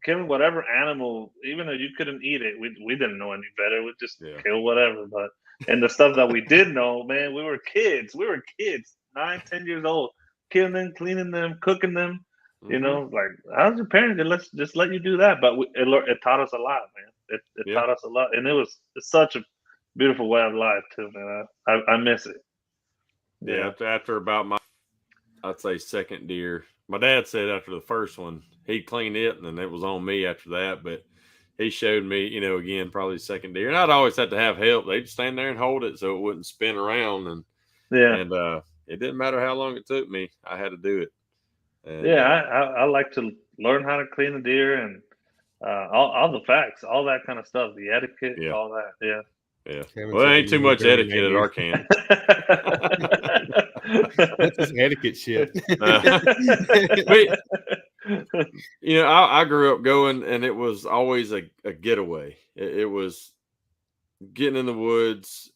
killing whatever animal, even though you couldn't eat it. We didn't know any better. We just kill whatever. But and the stuff that we did know, man, we were kids. 9, 10 years old, killing them, cleaning them, cooking them. Mm-hmm. Like, how's your parents? Let's just let you do that. But it taught us a lot, man. It taught us a lot, and it's such a beautiful way of life too, man. I miss it. Yeah, after about I'd say second deer. My dad said after the first one, he cleaned it, and then it was on me after that. But he showed me, again, probably the second deer. And I'd always have to have help. They'd stand there and hold it so it wouldn't spin around. And it didn't matter how long it took me. I had to do it. And, I like to learn how to clean a deer and all the facts, all that kind of stuff, the etiquette, all that. Yeah. Yeah. Well, there ain't too much etiquette at our camp. That's just etiquette shit. I grew up going, and it was always a getaway. It was getting in the woods,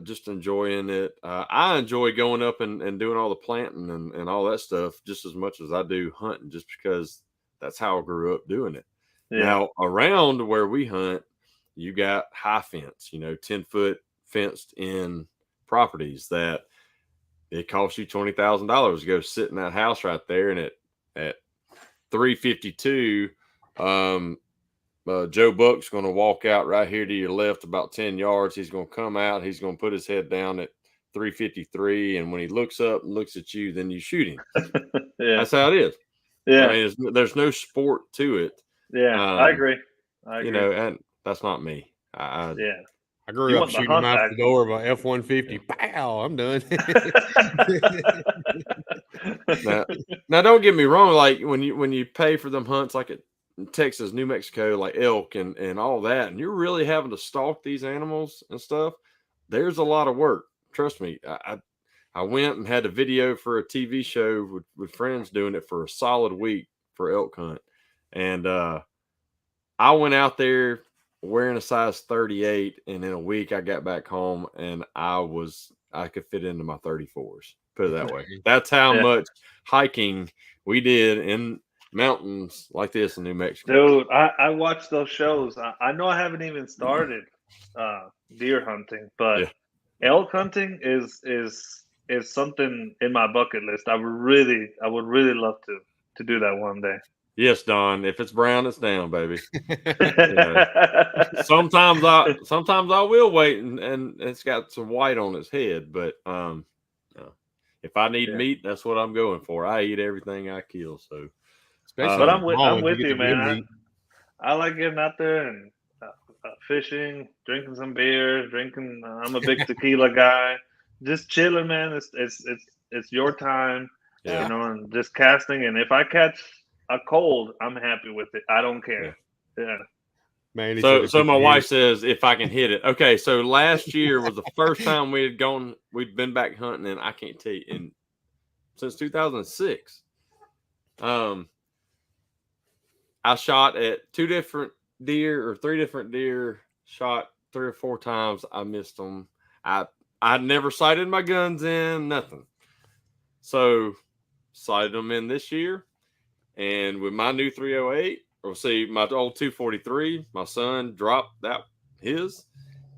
just enjoying it. I enjoy going up and doing all the planting and all that stuff just as much as I do hunting, just because that's how I grew up doing it. Yeah. Now, around where we hunt, you got high fence, 10-foot fenced in properties that it costs you $20,000 to go sit in that house right there. And at 352, Joe Buck's going to walk out right here to your left about 10 yards. He's going to come out. He's going to put his head down at 353. And when he looks up and looks at you, then you shoot him. That's how it is. Yeah. I mean, there's no sport to it. Yeah, I agree. You know, and that's not me. Yeah. I grew You up want the shooting them hunt out the act. door by F-150. Pow! I'm done. Now, don't get me wrong. Like when you pay for them hunts, like at Texas, New Mexico, like elk and all that, and you're really having to stalk these animals and stuff. There's a lot of work. Trust me. I went and had a video for a TV show with friends doing it for a solid week for elk hunt, and I went out there wearing a size 38, and in a week I got back home and I could fit into my 34s. Put it that way. That's how much hiking we did in mountains like this in New Mexico. Dude, I watched those shows. I know I haven't even started deer hunting, but Yeah. elk hunting is something in my bucket list. I would really love to do that one day. Yes, Don. If it's brown, it's down, baby. Sometimes I will wait and it's got some white on its head, but if I need meat, that's what I'm going for. I eat everything I kill. So, but I'm with you, man. I like getting out there and fishing, drinking some beer, I'm a big tequila guy. Just chilling, man. It's your time, you know, and just casting. And if I catch a cold, I'm happy with it. I don't care. Yeah. Man, so my wife says if I can hit it. Okay, so last year was the first time we'd been back hunting, and I can't tell you, since 2006. I shot at 3 different deer, shot 3 or 4 times. I missed them. I never sighted my guns in, nothing. So sighted them in this year. And with my new 308, my old 243, my son dropped his.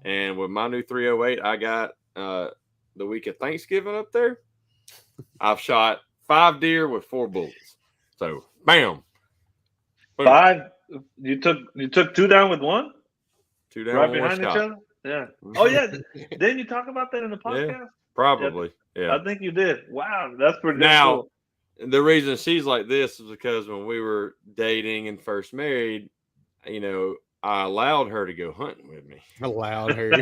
And with my new 308, I got the week of Thanksgiving up there. I've shot 5 deer with 4 bullets. So bam. Boom. 5. You took 2 down with 1? 2 down right with behind 1 each shot. other? Yeah. Oh yeah. Didn't you talk about that in the podcast? Yeah, probably. Yeah. I think you did. Wow, that's pretty cool. Now, the reason she's like this is because when we were dating and first married, you know, I allowed her to go hunting with me. Allowed her.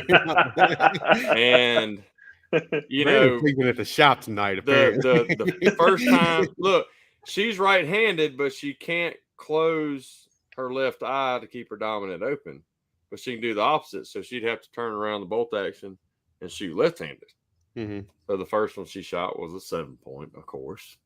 And you know, sleeping at the shop tonight. The first time, look, she's right-handed, but she can't close her left eye to keep her dominant open. But she can do the opposite, so she'd have to turn around the bolt action and shoot left-handed. Mm-hmm. So the first one she shot was a 7-point, of course.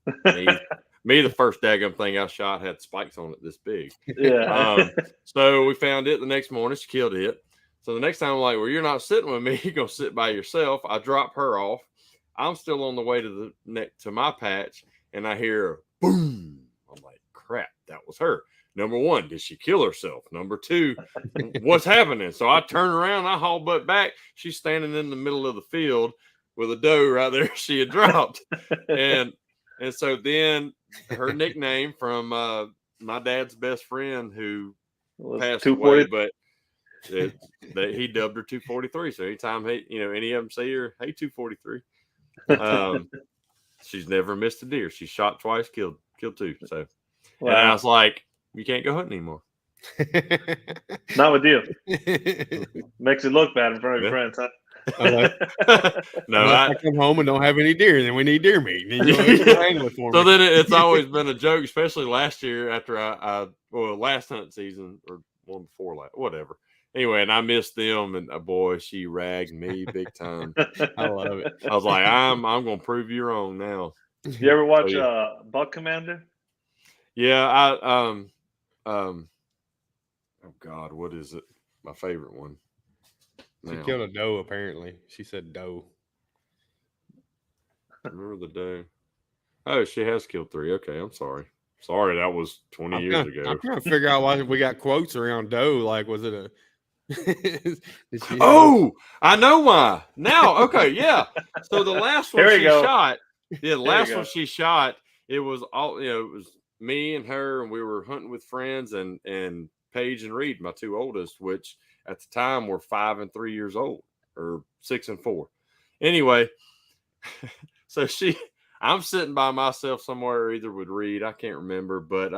Me, the first daggum thing I shot had spikes on it this big. Yeah. So we found it the next morning. She killed it. So the next time I'm like, well, you're not sitting with me. You're going to sit by yourself. I drop her off. I'm still on the way to my patch, and I hear boom. I'm like, crap, that was her. Number 1, did she kill herself? Number 2, what's happening? So I turn around, I haul butt back. She's standing in the middle of the field with a doe right there she had dropped. And so then her nickname from my dad's best friend who passed away, but he dubbed her 243. So anytime any of them say her, hey, 243. She's never missed a deer. She shot twice, killed 2. So wow. And I was like, you can't go hunting anymore. Not with you. Makes it look bad in front of your friends, huh? No, I come home and don't have any deer, then we need deer meat. So then it's always been a joke, especially last year after last hunt season or one before last, whatever. Anyway, and I missed them, and boy, she ragged me big time. I love it. I was like, I'm going to prove you wrong now. You ever watch Buck Commander? Yeah, oh God, what is it? My favorite one. She killed a doe, apparently. She said doe. Remember the doe? Oh, she has killed 3. Okay, I'm sorry. Sorry, that was 20 years ago. I'm trying to figure out why we got quotes around doe. Like, was it a... I know why. Now, okay, yeah. So the last one she shot, she shot, it was all, it was me and her, and we were hunting with friends, and Paige and Reed, my 2 oldest, which at the time were 5 and 3 years old, or 6 and 4. Anyway, so I'm sitting by myself somewhere, either with Reed, I can't remember, but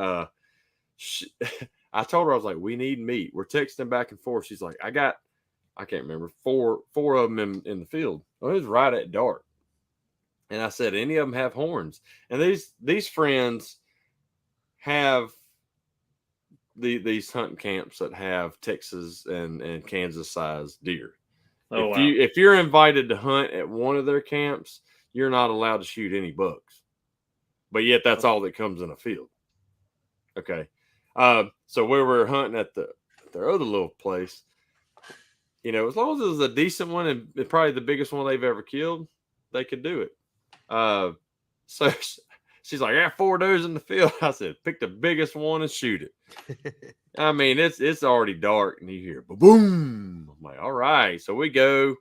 I told her, I was like, we need meat. We're texting back and forth. She's like, I can't remember, four of them in the field. Well, it was right at dark. And I said, any of them have horns? And these friends have these hunting camps that have Texas and Kansas sized deer. Oh, If you're invited to hunt at one of their camps, you're not allowed to shoot any bucks. But yet that's all that comes in a field. Okay. So where we're hunting at their other little place, you know, as long as it was a decent one and probably the biggest one they've ever killed, they could do it. So she's like, I got 4 does in the field. I said, pick the biggest one and shoot it. I mean, it's already dark and you hear boom. I'm like, all right. So we go.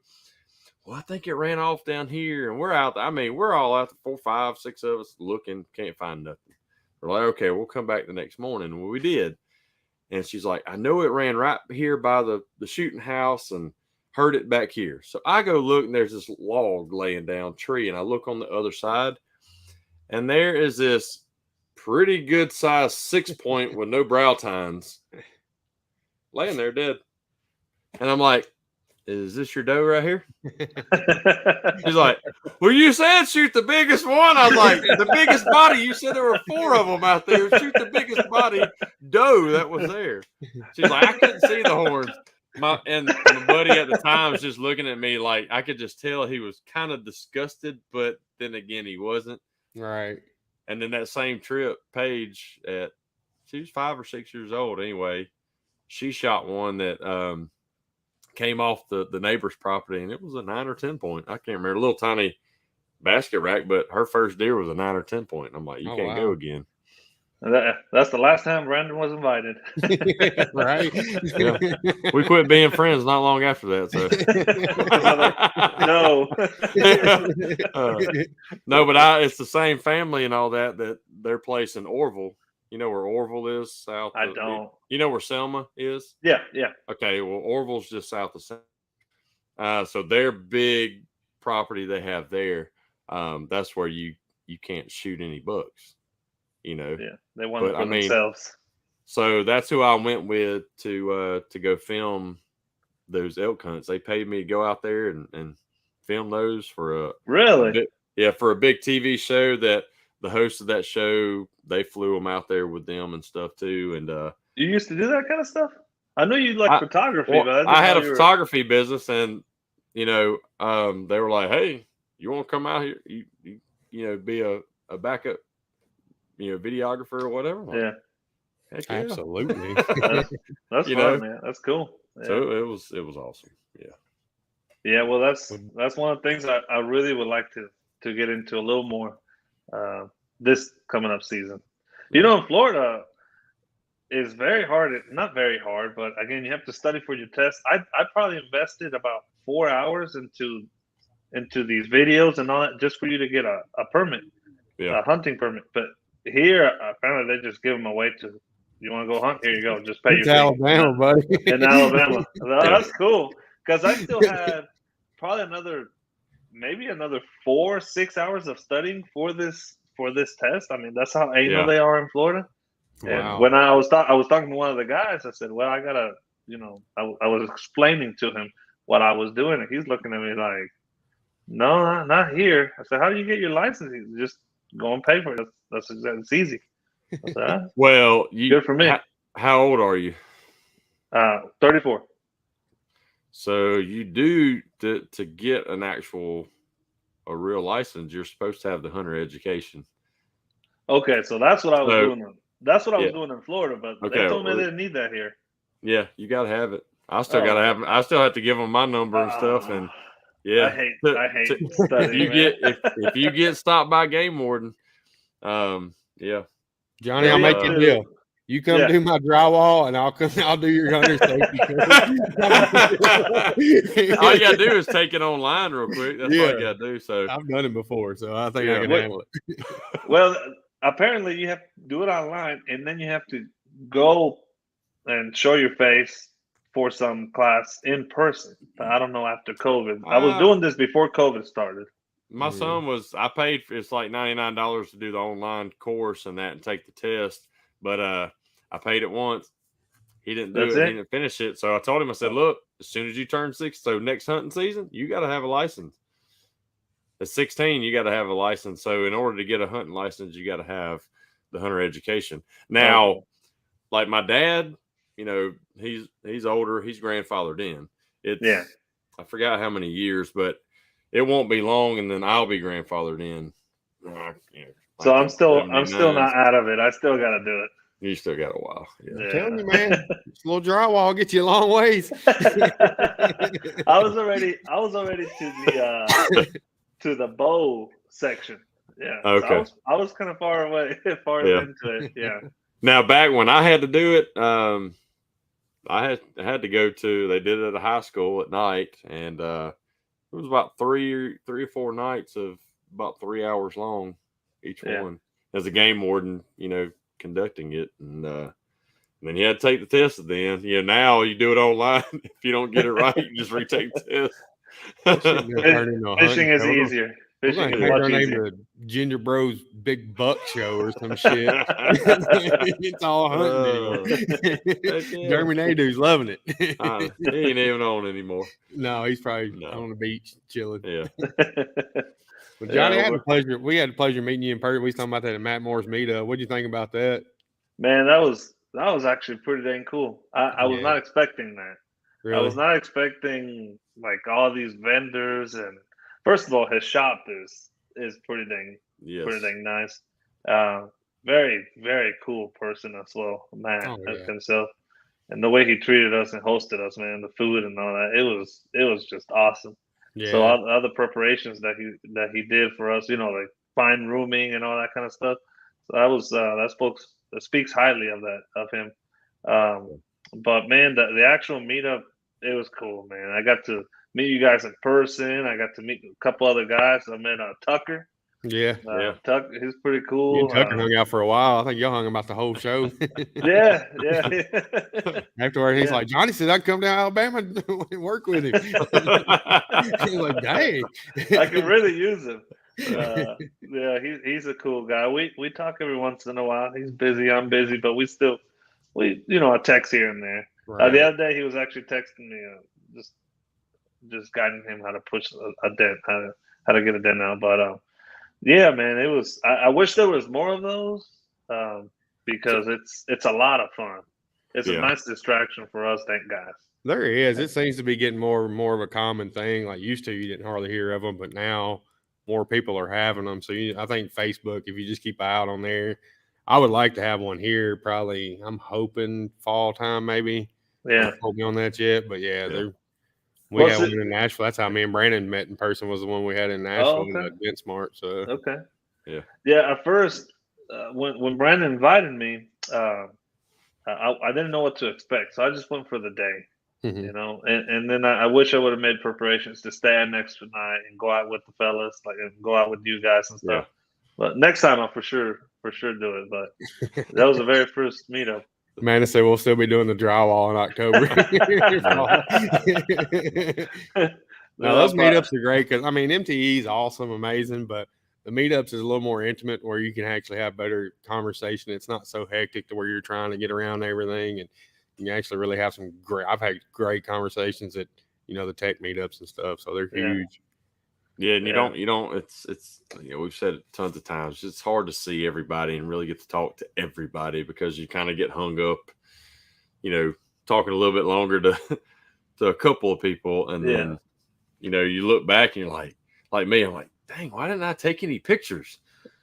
Well, I think it ran off down here, and we're out. I mean, we're all out, 4, 5, 6 of us looking, can't find nothing. We're like, okay, we'll come back the next morning. Well, we did. And she's like, I know it ran right here by the shooting house and heard it back here. So I go look, and there's this log laying down tree, and I look on the other side, and there is this pretty good size 6-point with no brow tines laying there dead. And I'm like, is this your doe right here? She's like, well, you said shoot the biggest one. I was like, the biggest body. You said there were 4 of them out there. Shoot the biggest body doe that was there. She's like, I couldn't see the horns. My buddy at the time was just looking at me like I could just tell he was kind of disgusted, but then again, he wasn't. Right. And then that same trip, Paige, she was 5 or 6 years old anyway, she shot one that came off the neighbor's property, and it was a 9 or 10 point. I can't remember, a little tiny basket rack, but her first deer was a 9 or 10 point. I'm like, you can't go again. That's the last time Brandon was invited. Right. Yeah. We quit being friends not long after that. So no, but it's the same family and all that their place in Orville. You know where Orville is? South. I don't. You know where Selma is? Yeah. Okay, well, Orville's just south of Selma. So their big property they have there, that's where you can't shoot any bucks. You know. Yeah, they want it for themselves. So that's who I went with to go film those elk hunts. They paid me to go out there and film those for for a big TV show that the host of that show, they flew them out there with them and stuff too. And you used to do that kind of stuff? I know you like photography, but I had a photography business, and you know, they were like, "Hey, you want to come out here? You know, be a backup, you know, videographer or whatever." Like, yeah. Heck yeah. Absolutely. That's fun, man. That's cool. Yeah. So it was awesome. Yeah. Yeah. Well, that's one of the things I really would like to get into a little more this coming up season. You know, in Florida, is very hard. Not very hard, but again, you have to study for your test. I probably invested about 4 hours into these videos and all that just for you to get a permit, a hunting permit. But here, apparently, they just give them away to. You want to go hunt? Here you go. Just pay your fee. Alabama, buddy. In Alabama. That's cool. Because I still had probably maybe another 4 or 6 hours of studying for this test. I mean, that's how anal they are in Florida. And wow. when I was talking to one of the guys, I said, well, I gotta, you know, I was explaining to him what I was doing, and he's looking at me like, no, not here. I said, how do you get your license? You just go and pay for it. It's easy. I said, well, good for me. How old are you? 34. So you do to get a real license, you're supposed to have the hunter education. Okay, so that's what I was doing. That's what I was doing in Florida, but they told me they didn't need that here. Yeah, you got to have it. I still got to have. I still have to give them my number and stuff. And yeah, I hate studying. If you get stopped by game warden, yeah, Johnny, I'll make a deal. You come do my drywall, and I'll do your hunter safety. All you gotta do is take it online real quick. That's all you gotta do. So I've done it before, so I think I can handle it. Well, apparently you have to do it online, and then you have to go and show your face for some class in person. I don't know after COVID. I was doing this before COVID started. my son was. I paid for it's like $99 to do the online course and that and take the test, but I paid it once. He didn't do it. He didn't finish it. So I told him, I said, look, as soon as you turn 6, so next hunting season, you got to have a license. At 16, you got to have a license. So in order to get a hunting license, you got to have the hunter education. Now, like my dad, you know, he's older. He's grandfathered in. I forgot how many years, but it won't be long, and then I'll be grandfathered in. So I'm still not out of it. I still got to do it. You still got a while. Yeah. I'm telling you, man, this little drywall will get you a long ways. I was already to the bow section. Yeah. Okay. So I was kind of far into it. Yeah. Now back when I had to do it, I had to go to. They did it at a high school at night, and it was about three or four nights of about 3 hours long each one. As a game warden, you know, conducting it, and then you had to take the test at the end. Now you do it online. If you don't get it right, you just retake the test. Fishing is easier. Fishing is much easier. Ginger Bros Big Buck Show or some shit. It's all hunting anymore. Jeremy Nadeau's loving it. He ain't even on anymore. No, he's probably on the beach chilling. Yeah. Well, Johnny, we had the pleasure meeting you in person. We was talking about that at Matt Moore's meetup. What do you think about that? Man, that was actually pretty dang cool. I was not expecting that. Really? I was not expecting like all these vendors, and first of all, his shop is pretty dang nice. Very, very cool person as well, Matt himself, and the way he treated us and hosted us, man, the food and all that, it was just awesome. Yeah. So all the other preparations that he did for us, you know, like fine rooming and all that kind of stuff. So that speaks highly of him. But man, the actual meetup, it was cool, man. I got to meet you guys in person. I got to meet a couple other guys. I met Tucker. Yeah. Tucker, he's pretty cool. You and Tucker hung out for a while. I think y'all hung about the whole show. Yeah. Afterward, he's like, Johnny said I'd come down to Alabama and work with him. He's like, dang. I can really use him. He's a cool guy. We talk every once in a while. He's busy, I'm busy, but we a text here and there. Right. The other day he was actually texting me, just guiding him how to push a dent, how to get a dent out. But yeah, man, it was. I wish there was more of those because it's a lot of fun. It's a nice distraction for us, thank guys. There is. It seems to be getting more and more of a common thing. Like used to, you didn't hardly hear of them, but now more people are having them. So I think Facebook, if you just keep out on there, I would like to have one here. Probably, I'm hoping fall time maybe. Yeah, don't quote me on that yet, but we had one in Nashville. That's how me and Brandon met in person. Was the one we had in Nashville in Dent Smart. So yeah. At first, when Brandon invited me, I didn't know what to expect, so I just went for the day. Mm-hmm. You know, and then I wish I would have made preparations to stay an extra night and go out with the fellas, and go out with you guys and stuff. Yeah. But next time I'll for sure do it. But that was the very first meetup. Man, I say we'll still be doing the drywall in October. No, those meetups are great because MTE is awesome, amazing, but the meetups is a little more intimate where you can actually have better conversation. It's not so hectic to where you're trying to get around everything, and you actually really have some great. I've had great conversations at the tech meetups and stuff, so they're huge. Yeah, and you don't. It's we've said it tons of times. It's hard to see everybody and really get to talk to everybody because you kind of get hung up, talking a little bit longer to a couple of people, and then you look back and you're like me, I'm like, dang, why didn't I take any pictures?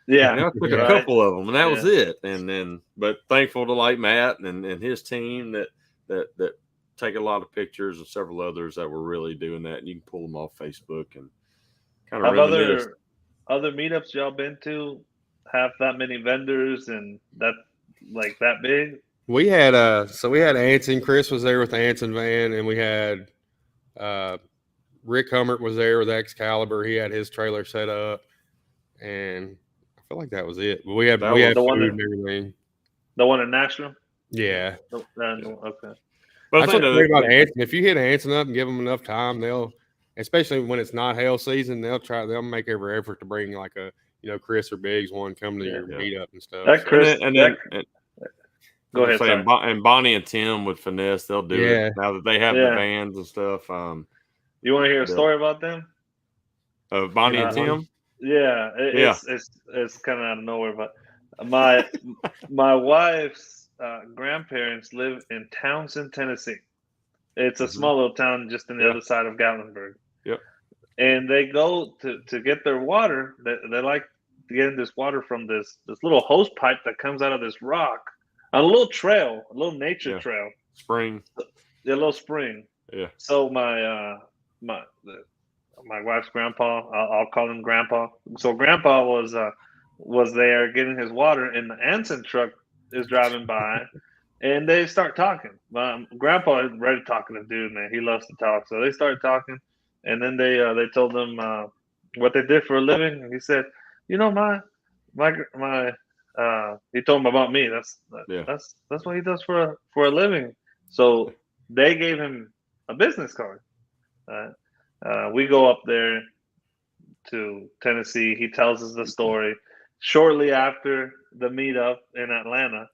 Yeah, I took a couple of them, and that was it. And then, but thankful to like Matt and his team that take a lot of pictures, and several others that were really doing that, and you can pull them off Facebook and. Kind of other meetups y'all been to have that many vendors and that big? We had Anson. Chris was there with the Anson van, and we had Rick Hummert was there with Excalibur. He had his trailer set up, and I feel like that was it. But we had food and everything. The one in Nashville? Yeah. Okay. But that's what the thing about Anson. If you hit Anson up and give them enough time, especially when it's not hail season, they'll make every effort to bring like a Chris or Biggs one come to your meetup and stuff. That Chris, go ahead. And Bonnie and Tim with Finesse, they'll do it now that they have the vans and stuff. You want to hear a story about them? Bonnie and Tim? Yeah, it's kind of out of nowhere, but my wife's grandparents live in Townsend, Tennessee. It's a small little town just on the other side of Gatlinburg. Yep. And they go to get their water. They like getting this water from this little hose pipe that comes out of this rock on a little trail, a little nature trail. Spring. Yeah, a little spring. Yeah. So my wife's grandpa, I'll call him Grandpa. So Grandpa was there getting his water, and the Anson truck is driving by, and they start talking. Grandpa is ready talking to dude, man. He loves to talk. So they started talking, and then they told him what they did for a living, and he said, he told him about me. That's what he does for a living. So they gave him a business card. We go up there to Tennessee. He tells us the story shortly after the meetup in Atlanta.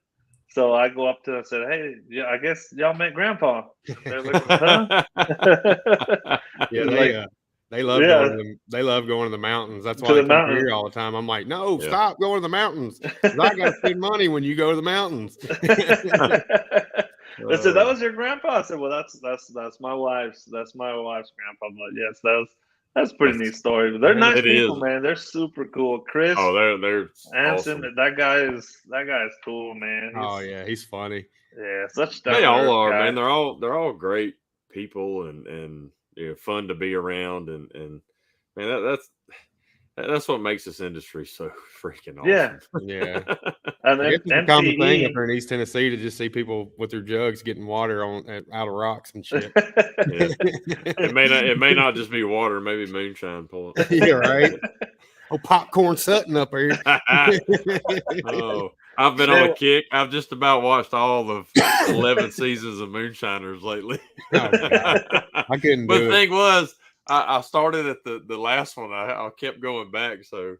So I go up to him and said, "Hey, yeah, I guess y'all met Grandpa." They're like, "Huh?" They love going to the mountains. That's why they come here all the time. I'm like, no, stop going to the mountains. I got to spend money when you go to the mountains. They said, "That was your grandpa." I said, "Well, that's my wife's grandpa." But yes, that's a pretty neat story. But they're nice people, man. They're super cool. Chris, they're Anson, awesome. that guy is cool, man. He's funny. Yeah, such they all are, guy. Man. They're all great people and fun to be around and man, that's what makes this industry so freaking awesome. Yeah. And then it's a common thing up here in East Tennessee to just see people with their jugs getting water out of rocks and shit. It may not just be water, maybe moonshine pulling. Yeah, right. Popcorn Sutton up here. I've been on a kick. I've just about watched all of 11 seasons of Moonshiners lately. Oh, God. I couldn't do it. But the thing was, I started at the last one. I kept going back. So,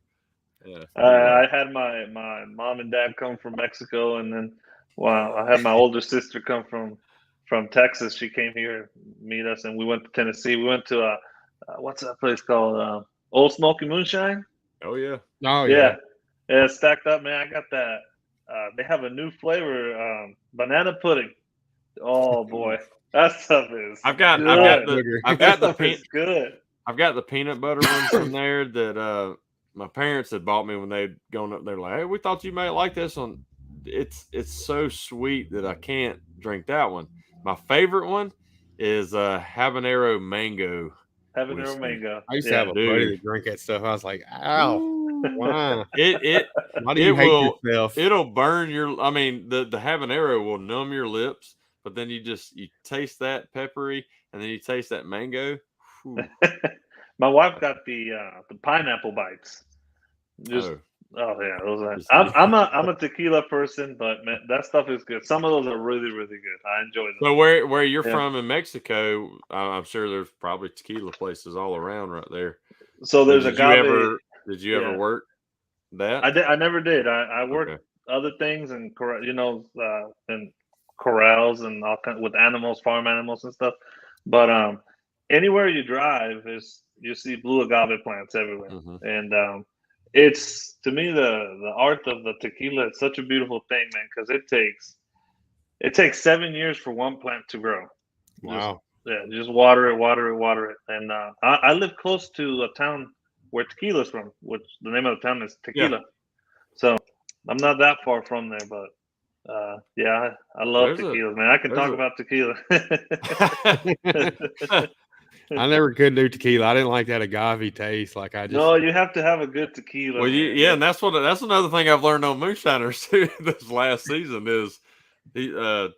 yeah. I had my mom and dad come from Mexico, and then I had my older sister come from Texas. She came here to meet us, and we went to Tennessee. We went to what's that place called? Old Smoky Moonshine. Oh yeah. Oh yeah. Yeah, stacked up, man. I got that. They have a new flavor, banana pudding. Oh boy, that stuff is. I've got the peanut butter ones from there that my parents had bought me when they'd gone up there. Like, hey, we thought you may like this one. It's so sweet that I can't drink that one. My favorite one is habanero mango. Habanero mango. I used to have a buddy that drink that stuff. I was like, ow. Why? Why do you hate yourself? It'll burn your. I mean, the habanero will numb your lips, but then you taste that peppery, and then you taste that mango. My wife got the pineapple bites. Those are. I'm a tequila person, but man, that stuff is good. Some of those are really, really good. I enjoy them. So where you're from in Mexico, I'm sure there's probably tequila places all around right there. So there's agave. Did you ever work that? I never did. I worked other things and in corrals and all kinds with animals, farm animals and stuff. But anywhere you drive you see blue agave plants everywhere, and it's, to me, the art of the tequila. It's such a beautiful thing, man, because it takes 7 years for one plant to grow. Wow. Just water it, and I live close to a town where tequila's from, which the name of the town is Tequila. So I'm not that far from there, but I love tequila, man. I can talk about tequila. I never could do tequila. I didn't like that agave taste. Like No, you have to have a good tequila. Well, and that's another thing I've learned on Moonshiners too. This last season is one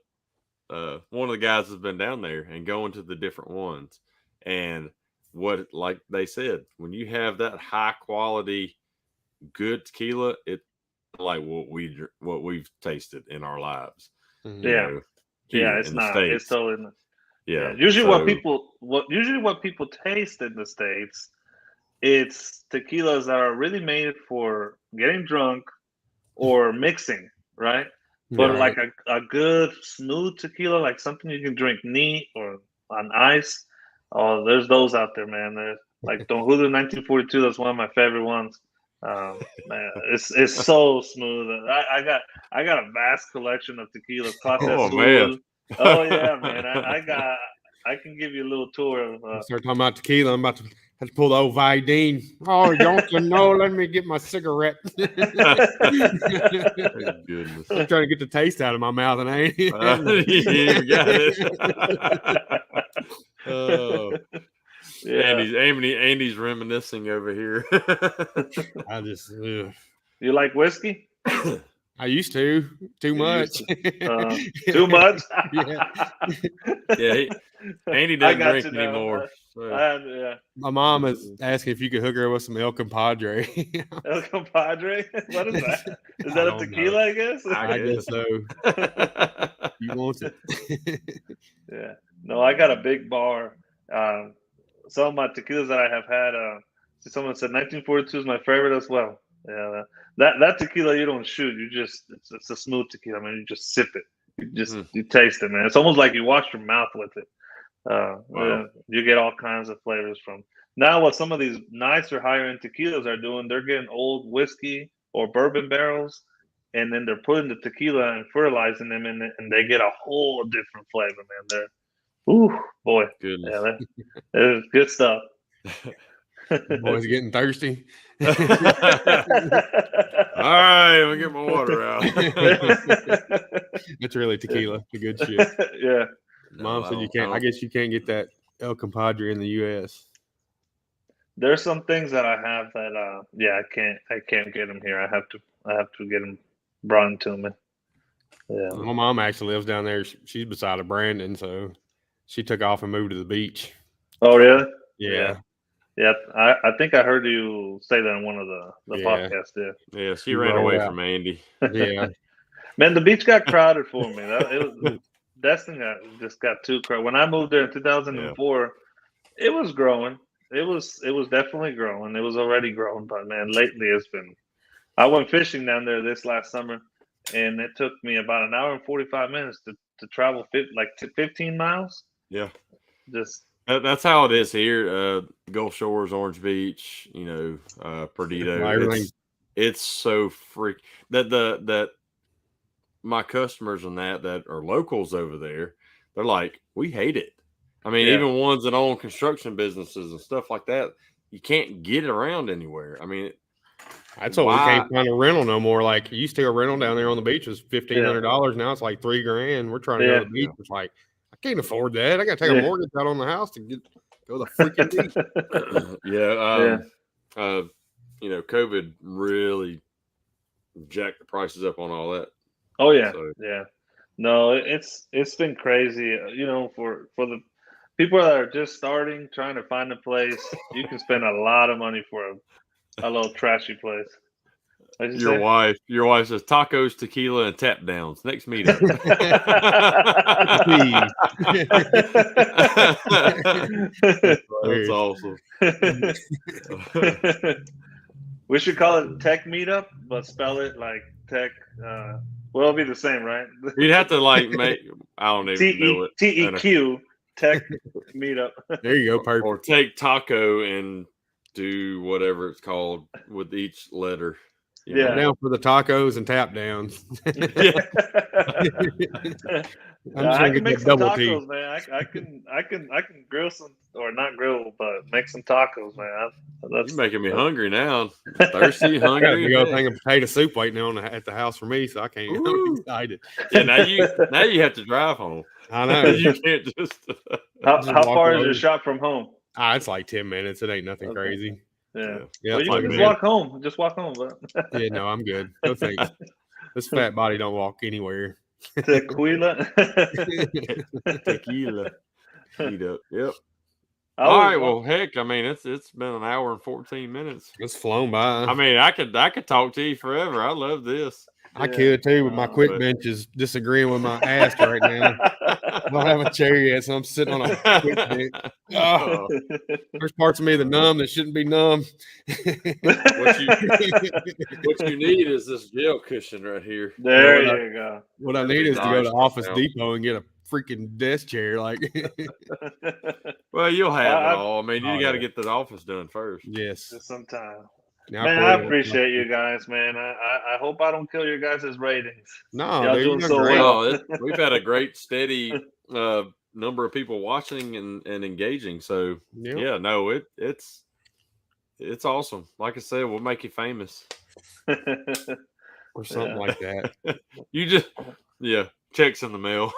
of the guys has been down there and going to the different ones, and what, like they said, when you have that high quality, good tequila, it's like what we've tasted in our lives. It's not. It's totally not. Yeah. Usually what people taste in the States, it's tequilas that are really made for getting drunk or mixing, right? But Right. like a good smooth tequila, like something you can drink neat or on ice. Oh, there's those out there, man. There's like Don Julio 1942. That's one of my favorite ones. Man, it's so smooth. I got a vast collection of tequilas. Clase Oh, Azul. man. Oh yeah, man. I can give you a little tour of. Start talking about tequila. I'm about to have to pull the old Vidine. Oh, don't you know? Let me get my cigarette. Goodness. I'm trying to get the taste out of my mouth, and I ain't. You got it. Oh, Yeah. Andy's reminiscing over here. I just, You like whiskey? I used to too much. Too much? Yeah, Andy doesn't drink anymore. So. Yeah. My mom is asking if you could hook her with some El Compadre. El Compadre? What is that? Is that a tequila, I guess? I guess so. You want it? Yeah. No, I got a big bar. Some of my tequilas that I have had, someone said 1942 is my favorite as well. Yeah, that tequila you don't shoot. You just it's a smooth tequila. I mean, you just sip it. You taste it, man. It's almost like you wash your mouth with it. Wow. You get all kinds of flavors from. Now, what some of these nicer, higher end tequilas are doing, they're getting old whiskey or bourbon barrels, and then they're putting the tequila and fertilizing them in it, and they get a whole different flavor, man. They're, ooh, boy, Goodness. yeah, it's good stuff. Boys getting thirsty. All right, let me get my water out. It's really tequila. The good shit. Yeah. Mom said you can't. I guess you can't get that El Compadre in the U.S. There's some things that I have that I can't get them here. I have to get them brought into me. Yeah. My mom actually lives down there. She's beside of Brandon, so she took off and moved to the beach. Oh really? Yeah. Yeah. I think I heard you say that on one of the podcasts. Yeah. Yeah, she ran away from Andy. Yeah. Man, the beach got crowded for me. Destin just got too crowded. When I moved there in 2004, it was growing. It was definitely growing. It was already growing, but man, lately it's been. I went fishing down there this last summer, and it took me about an hour and 45 minutes to travel 15 miles. Yeah, just that's how it is here. Gulf Shores, Orange Beach, Perdido. It's so freak that my customers and that are locals over there. They're like, we hate it. I mean, even ones that own construction businesses and stuff like that, you can't get it around anywhere. I mean, that's why we can't find a rental no more. Like, you used to a rental down there on the beach was $1,500. Now it's like $3,000. We're trying to go to the beach. It's like, I can't afford that. I got to take a mortgage out on the house to go to the freaking beach. COVID really jacked the prices up on all that. Oh yeah, yeah. No, it's been crazy. For the people that are just starting, trying to find a place, you can spend a lot of money for a little trashy place. Your wife says tacos, tequila, and tap downs. Next meetup. That's awesome. We should call it Tech Meetup, but spell it like Tech. It'll be the same, right? You'd have to make. I don't even know it. TEQ Tech Meetup. There you go, perfect. Or take taco and do whatever it's called with each letter. I'm down for the tacos and tap downs. I can make some tacos, man. I can grill some, or not grill, but make some tacos, man. You're making me hungry now. Thirsty, hungry. I got a big old thing of potato soup waiting on at the house for me, so I can't. I'm excited. Yeah, now you have to drive home. I know. You can't just. How far is your shop from home? It's like 10 minutes. It ain't nothing crazy. Yeah. Yeah. Well, you can just walk home. Just walk home, but. Yeah, no, I'm good. No thanks. This fat body don't walk anywhere. Tequila. Tequila. Yep. All right. Well, heck, I mean, it's been an hour and 14 minutes. It's flown by. I mean, I could talk to you forever. I love this. I could too, but my quick but- bench is disagreeing with my ass right now. I don't have a chair yet, so I'm sitting on a quick bench. Oh, there's parts of me that numb that shouldn't be numb. What you need is this gel cushion right here. There you go. What I That'd need be is to go to nice Office now. Depot and get a freaking desk chair. Like, Well, you'll have it I- all. I mean, you Oh, got to yeah. get the office done first. yes. Just sometime. Now, Man, Corey, I appreciate you guys, man. I hope I don't kill your guys' ratings. No, Y'all dude, doing you're so great. well. We've had a great, steady number of people watching and engaging. So, Yep. yeah, no, it's awesome. Like I said, we'll make you famous. Or something Yeah. like that. You just, checks in the mail.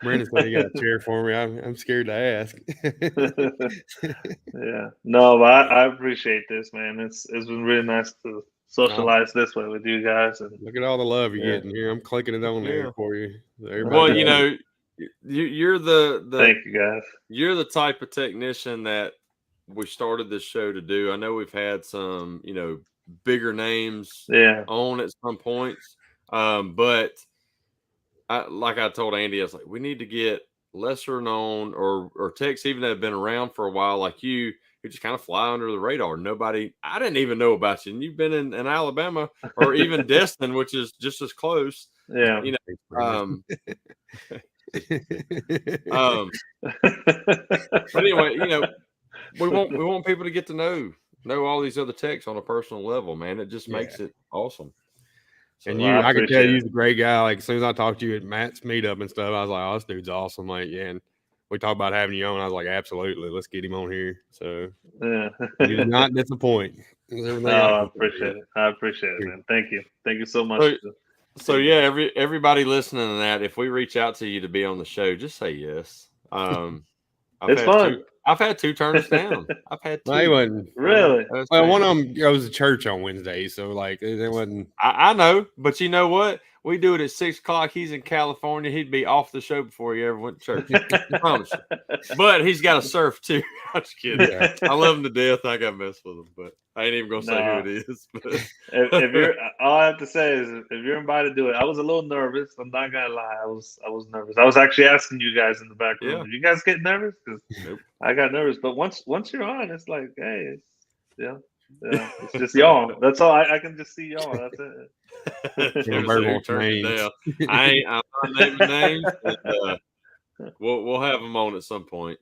Brandon said he got a chair for me. I'm scared to ask. Yeah. No, but I appreciate this, man. It's been really nice to socialize this way with you guys. And Look at all the love you're Yeah. getting here. I'm clicking it on there Yeah. for you. Everybody Well, knows. you know, you're the thank you guys. you're the type of technician that we started this show to do. I know we've had some, bigger names Yeah. on at some points, but like I told Andy, I was like, we need to get lesser known or techs even that have been around for a while, like you, who just kind of fly under the radar. I didn't even know about you, and you've been in Alabama or even Destin, which is just as close. Yeah. Thanks, Brandon. But anyway, we want people to get to know all these other techs on a personal level, man. It just makes it awesome. So, And Well, I I could tell appreciate you're it. a great guy. Like, as soon as I talked to you at Matt's meetup and stuff, I was like, oh, this dude's awesome. Like, yeah. And we talked about having you on. I was like, absolutely. Let's get him on here. So Yeah. you did not disappoint. Everything I appreciate it. I appreciate it, man. Thank you. Thank you so much. So yeah, everybody listening to that, if we reach out to you to be on the show, just say yes. It's fun. I've had 2 turns down. I've had 2. Well, he wasn't. Really? Well, one of them goes to church on Wednesday. So, like, it wasn't. I know, but you know what? We do it at 6 o'clock. He's in California. He'd be off the show before he ever went to church. I promise you. But he's got to surf too. I'm just kidding. Yeah. I love him to death. I got to mess with him, but I ain't even gonna say who it is. But if you're, all I have to say is, if you're invited to do it, I was a little nervous. I'm not gonna lie, I was nervous. I was actually asking you guys in the back room. Yeah. Did you guys get nervous? Because Nope. I got nervous. But once you're on, it's like, hey, it's just y'all. That's all. I can just see y'all. That's it. Yeah, So bird who wants turned it names. down? I'm not naming names. And, we'll have them on at some point.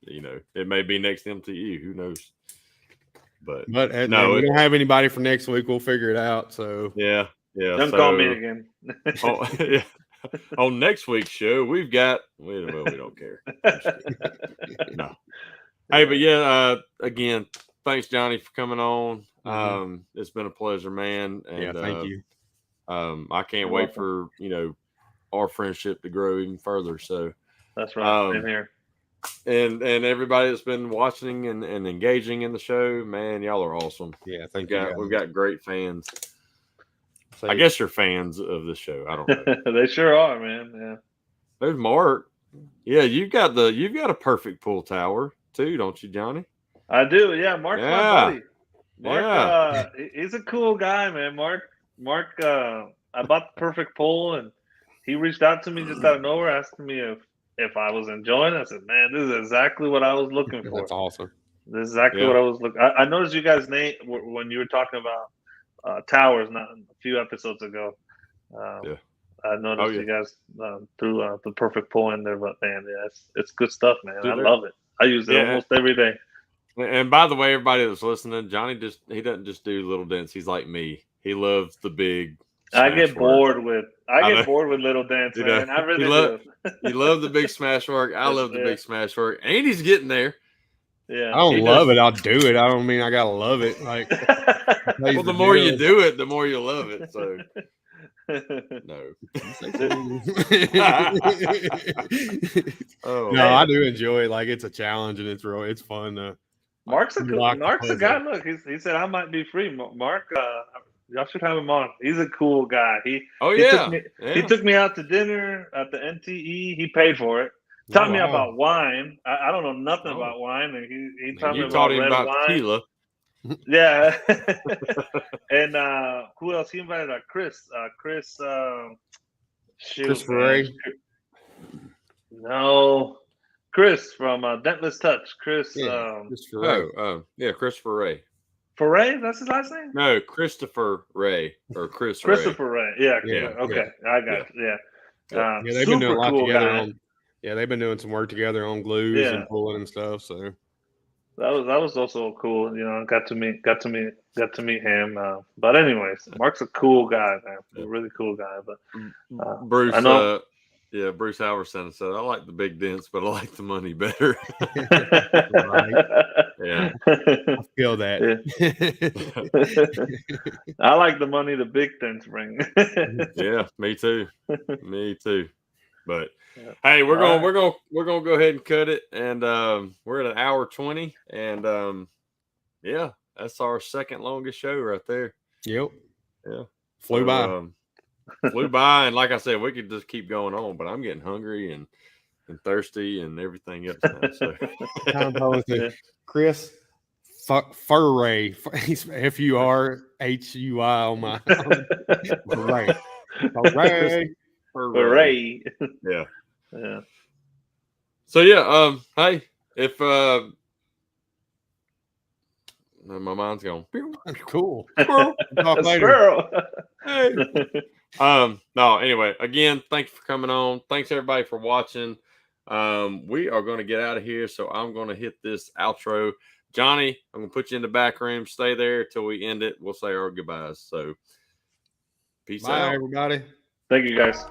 It may be next MTU. Who knows? But No, we don't have anybody for next week. We'll figure it out. So yeah. Don't call me again. Yeah. On next week's show, we've got. We don't care. No. Hey, but yeah. Again, thanks, Johnny, for coming on. It's been a pleasure, man. And, yeah, thank you. I can't You're wait welcome. for our friendship to grow even further. So That's right. Same here. and everybody that's been watching and engaging in the show, man, y'all are awesome. Yeah, thank you. We've got great fans. So, I guess you're fans of the show. I don't know. They sure are, man. Yeah. There's Mark. Yeah, you've got a perfect pool tower too, don't you, Johnny? I do. Yeah, Mark's my buddy. Mark, Yeah. He's a cool guy, man. Mark, I bought the perfect pole, and he reached out to me just out of nowhere, asking me if I was enjoying it. I said, man, this is exactly what I was looking for. That's awesome. This is exactly what I was looking. I noticed you guys' name when you were talking about towers, not a few episodes ago. I noticed you guys threw the perfect pole in there, but man, yeah, it's good stuff, man. I love it. I use it almost every day. And by the way, everybody that's listening, Johnny he doesn't just do little dents. He's like me. He loves the big. I get bored with little dents, You know, man. I really do. You love the big smash work. I love the big smash work. Andy's getting there. Yeah, I don't love it. I'll do it. I don't mean I gotta love it. Like, well, the more you do it, the more you love it. So no. No, I do enjoy it. Like, it's a challenge and it's fun. Mark's a guy. Look, he said I might be free. Mark, y'all should have him on. He's a cool guy. He took me out to dinner at the NTE. He paid for it. Taught me about wine. I don't know nothing about wine, and he taught me about red wine. Tequila. Yeah. And who else? He invited Chris. Christopher Ray. No, Chris from Dentless Touch. Chris. Yeah, Christopher Ray. Yeah, Christopher Ray. Foray? That's his last name? No, Christopher Ray or Chris Christopher Ray. Yeah. Yeah, Okay. I got it. Yeah. Yeah, they've been doing a lot cool together. Guy. They've been doing some work together on glues and pulling and stuff. So that was also cool. You know, got to meet him. But anyways, Mark's a cool guy, man. A really cool guy. But Bruce, I know. Bruce Halverson said, "I like the big dents, but I like the money better." right. Yeah, I feel that. Yeah. I like the money the big dents bring. Yeah, me too. Me too. But hey, we're gonna go ahead and cut it, and we're at 1:20, and yeah, that's our second longest show right there. Yep. Yeah, flew by. Flew by, and like I said, we could just keep going on, but I'm getting hungry and thirsty and everything else now. So Chris Furray, he's FURHUI on my Hooray. Yeah. Yeah. So yeah, hey, if my mind's going cool. Talk later. Hey. No, anyway, again, thank you for coming on. Thanks everybody for watching. We are going to get out of here, so I'm going to hit this outro. Johnny, I'm going to put you in the back room. Stay there till we end it. We'll say our goodbyes. So peace out, everybody. Thank you, guys.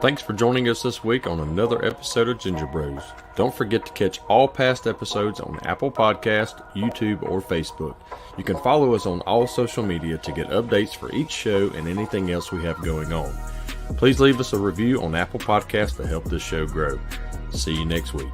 Thanks for joining us this week on another episode of Ginger Bros. Don't forget to catch all past episodes on Apple Podcast, YouTube, or Facebook. You can follow us on all social media to get updates for each show and anything else we have going on. Please leave us a review on Apple Podcast to help this show grow. See you next week.